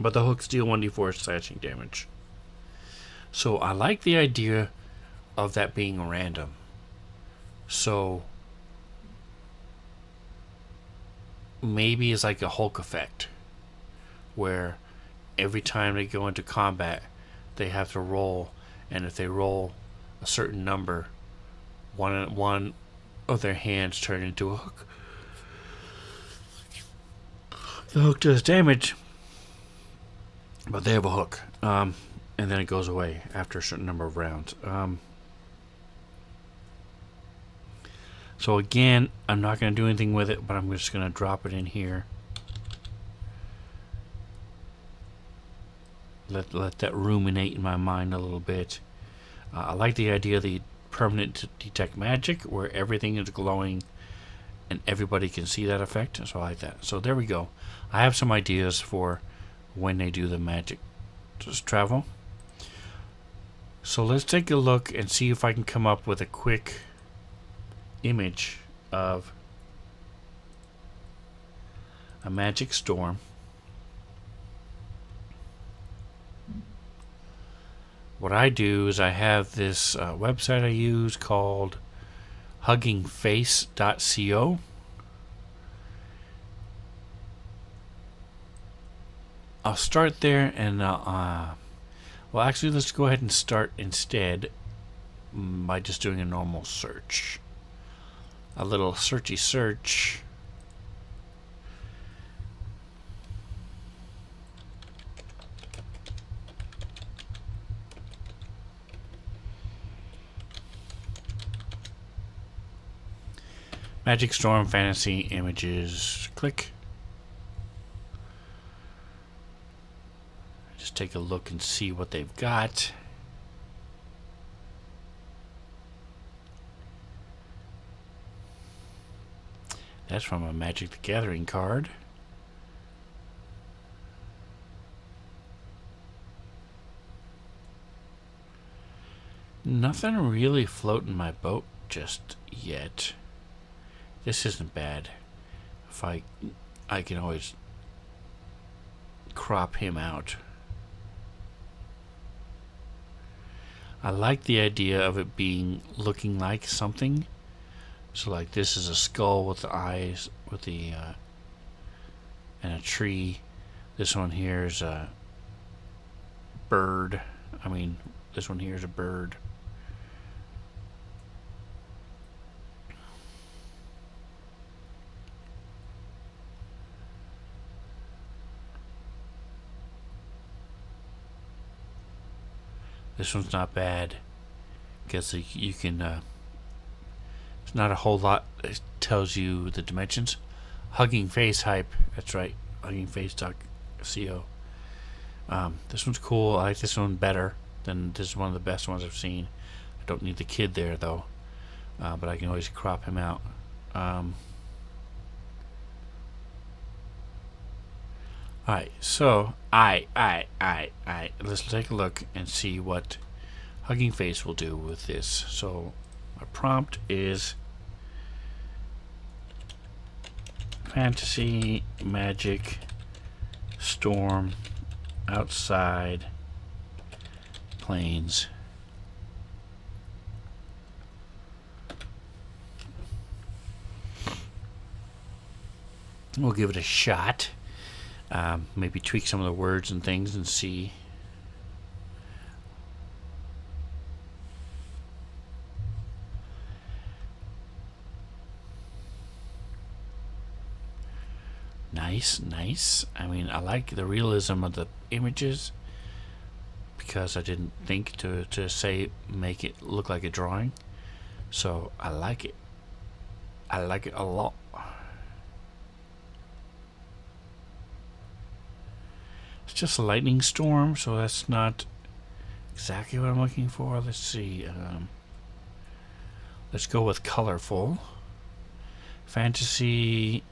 But the hooks deal 1d4 slashing damage. So I like the idea of that being random. So maybe it's like a Hulk effect, where every time they go into combat, they have to roll, and if they roll a certain number, one of their hands turn into a hook. The hook does damage, but they have a hook, and then it goes away after a certain number of rounds. So again, I'm not going to do anything with it, but I'm just going to drop it in here. Let that ruminate in my mind a little bit. I like the idea of the permanent detect magic, where everything is glowing and everybody can see that effect. So I like that. So there we go. I have some ideas for when they do the magic just travel. So let's take a look and see if I can come up with a quick image of a magic storm. What I do is I have this website I use called huggingface.co. I'll start there, and Well, actually, let's go ahead and start instead by just doing a normal search. A little searchy search. Magic Storm Fantasy Images. Click. Just take a look and see what they've got. That's from a Magic the Gathering card. Nothing really floating my boat just yet. This isn't bad. If I can always crop him out. I like the idea of it being looking like something. So like this is a skull with the eyes, with the and a tree. This one here is a bird. I mean, this one here is a bird. This one's not bad because you can. It's not a whole lot. It tells you the dimensions. Hugging Face hype. That's right. HuggingFace.co. This one's cool. I like this one better than this is one of the best ones I've seen. I don't need the kid there though, but I can always crop him out. Alright, so let's take a look and see what Hugging Face will do with this. So my prompt is Fantasy Magic Storm Outside Planes. We'll give it a shot. Maybe tweak some of the words and things and see. Nice. I mean, I like the realism of the images because I didn't think to say make it look like a drawing. So I like it. I like it a lot. It's just a lightning storm, so that's not exactly what I'm looking for. Let's see. Let's go with colorful. Fantasy.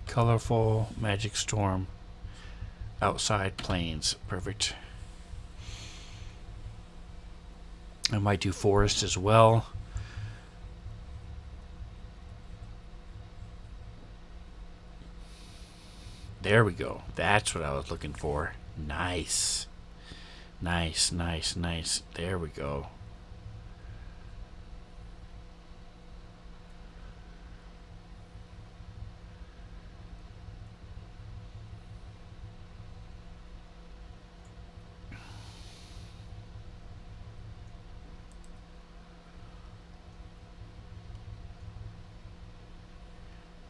Colorful Magic Storm Outside Planes. Perfect. I might do forest as well. There we go. That's what I was looking for. Nice. There we go.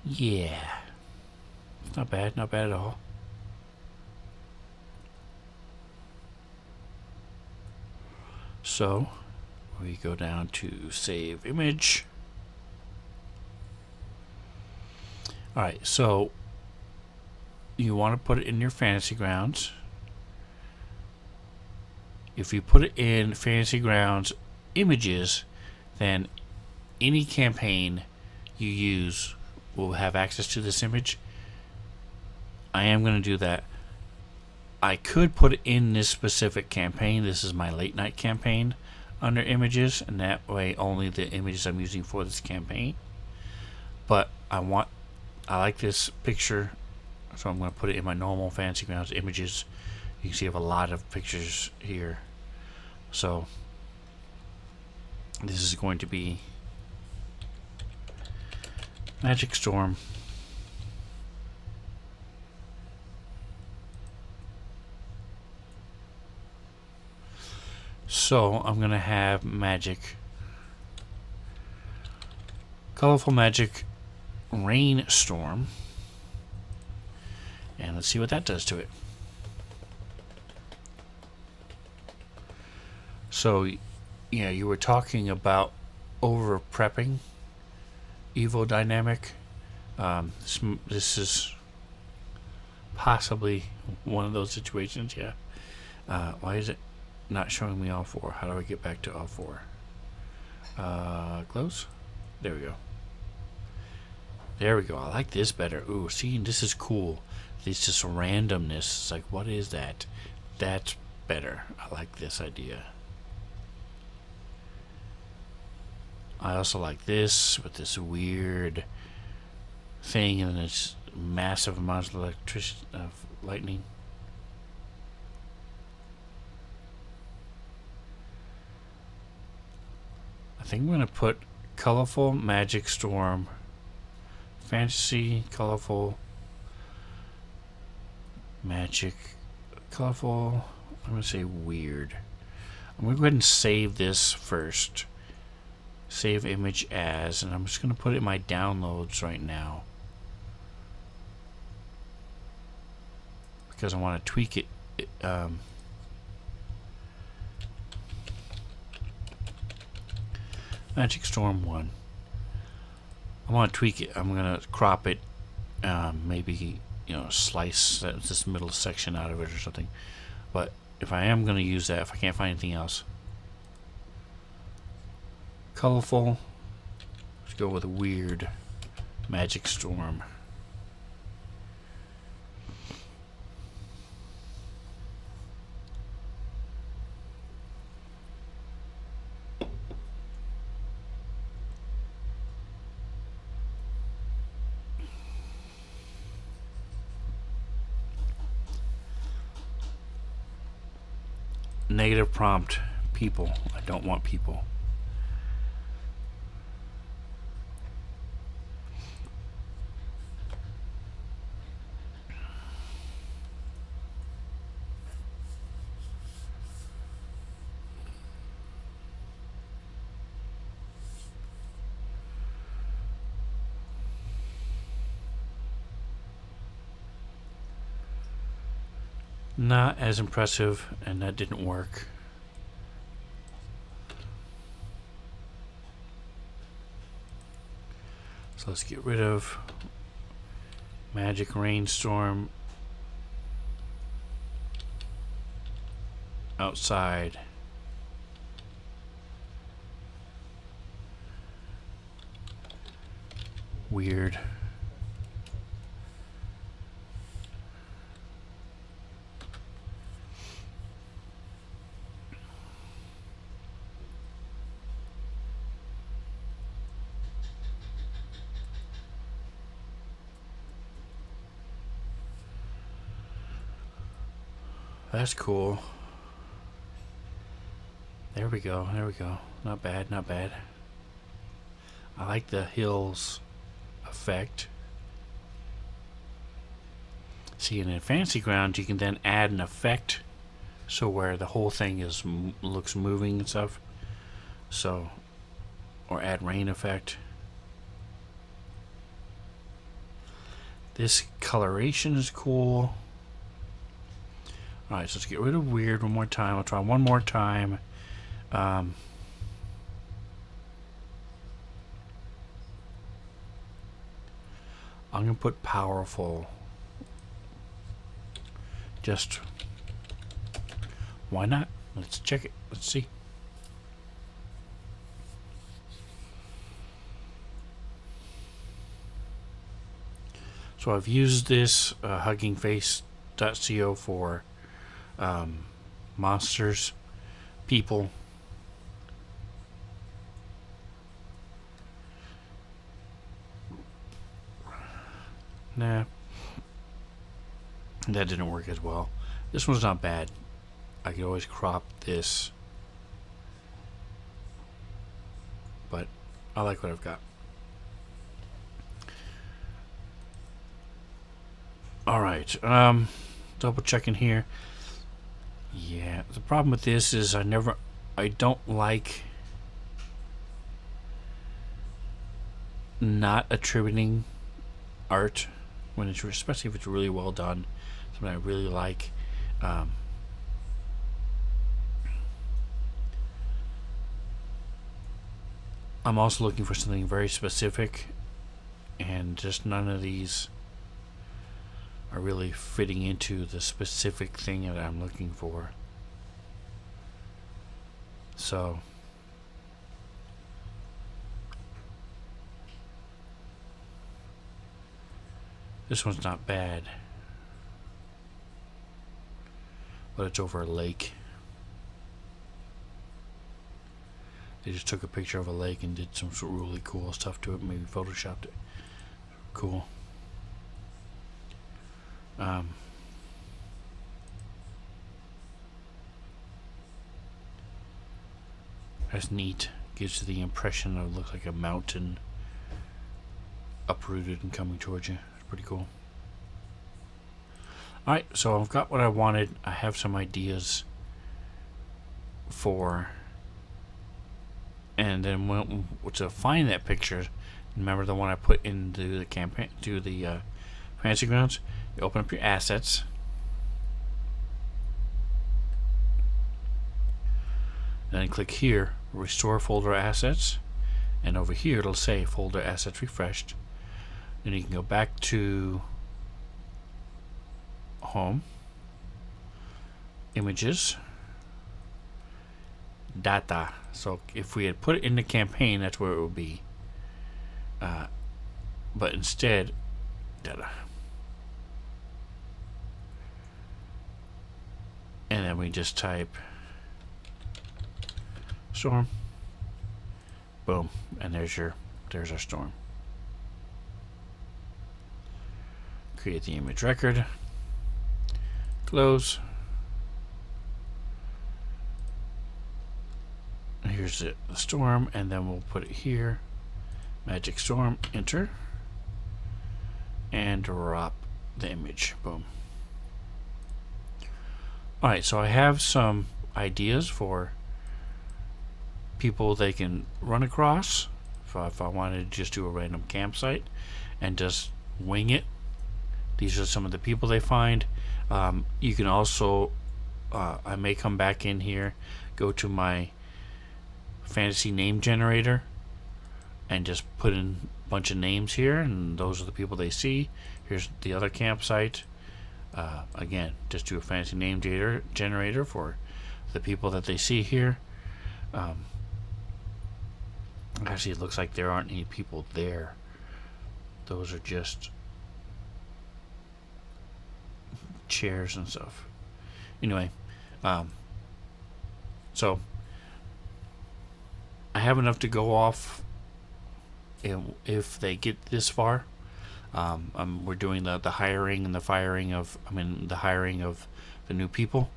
Yeah. Not bad at all. So we go down to save image. Alright, so you want to put it in your Fantasy Grounds. If you put it in Fantasy Grounds images, then any campaign you use will have access to this image. I am going to do that. I could put it in this specific campaign. This is my late night campaign under images, and that way only the images I'm using for this campaign. But I like this picture, so I'm going to put it in my normal Fantasy Grounds images. You can see I have a lot of pictures here. So this is going to be Magic Storm So I'm gonna have magic, colorful magic rainstorm, and let's see what that does to it. So, yeah, you were talking about over prepping Evo dynamic. This is possibly one of those situations. Yeah. Why is it not showing me all four? How do I get back to all four? Close. There we go. There we go. I like this better. Ooh, see, this is cool. It's just randomness. It's like, what is that? That's better. I like this idea. I also like this with this weird thing and this massive amounts of lightning. I think I'm going to put colorful magic storm, fantasy, colorful magic, colorful. I'm going to say weird. I'm going to go ahead and save this first. Save image as, and I'm just going to put it in my downloads right now because I want to tweak it. Magic Storm 1. I want to tweak it. I'm going to crop it, maybe, slice this middle section out of it or something. But if I am going to use that, if I can't find anything else, colorful. Let's go with a weird magic storm. Negative prompt. People. I don't want people. Not as impressive, and that didn't work. So let's get rid of magic rainstorm outside. Weird. That's cool. There we go. There we go. Not bad. Not bad. I like the hills effect. See, in Fantasy Grounds, you can then add an effect, so where the whole thing is looks moving and stuff. So, or add rain effect. This coloration is cool. Alright, so let's get rid of weird one more time. I'll try one more time. I'm going to put powerful. Just, why not? Let's check it. Let's see. So I've used this huggingface.co for monsters, people. Nah, that didn't work as well. This one's not bad. I could always crop this, but I like what I've got. Alright, double checking here. Yeah, the problem with this is I I don't like not attributing art when it's, especially if it's really well done, something I really like. I'm also looking for something very specific, and just none of these are really fitting into the specific thing that I'm looking for. So this one's not bad, but it's over a lake. They just took a picture of a lake and did some sort of really cool stuff to it. Maybe photoshopped it. Cool. That's neat. Gives you the impression of, looks like a mountain uprooted and coming towards you. It's pretty cool. Alright, so I've got what I wanted. I have some ideas for, and then to find that picture, remember the one I put into the campaign, to the Fantasy Grounds? You open up your assets, and then click here, restore folder assets, and over here it'll say folder assets refreshed. Then you can go back to home, images, data. So if we had put it in the campaign, that's where it would be, but instead data, and then we just type storm, boom, and there's our storm. Create the image record, close. Here's the storm, and then we'll put it here, magic storm, enter, and drop the image, boom. Alright, so I have some ideas for people they can run across. If I wanted to just do a random campsite and just wing it, these are some of the people they find. You can also, I may come back in here, go to my fantasy name generator, and just put in a bunch of names here, and those are the people they see. Here's the other campsite. Again, just do a fantasy name generator for the people that they see here. Actually, it looks like there aren't any people there. Those are just chairs and stuff. Anyway, so I have enough to go off if they get this far. We're doing the hiring and the firing of, the hiring of the new people.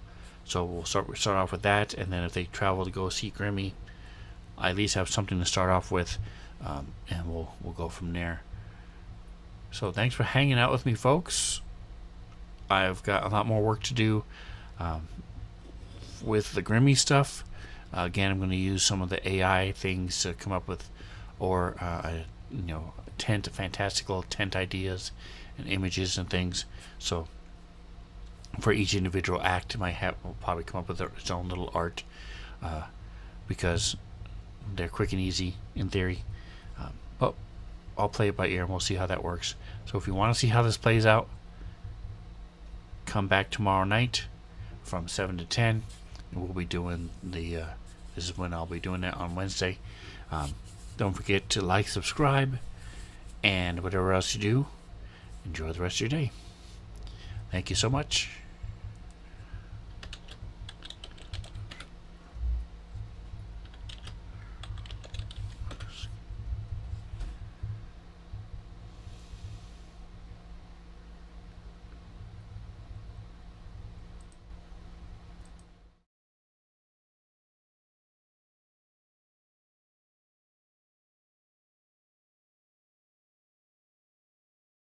So we'll start off with that, and then if they travel to go see Grimmy, I at least have something to start off with, and we'll go from there. So thanks for hanging out with me, folks. I've got a lot more work to do with the Grimmy stuff. Again, I'm going to use some of the AI things to come up with, or fantastical tent ideas and images and things. So for each individual act, will probably come up with its own little art, because they're quick and easy in theory. But I'll play it by ear, and we'll see how that works. So if you want to see how this plays out, come back tomorrow night from 7 to 10, and we'll be doing this is when I'll be doing it on Wednesday. Don't forget to like, subscribe, and whatever else you do, enjoy the rest of your day. Thank you so much.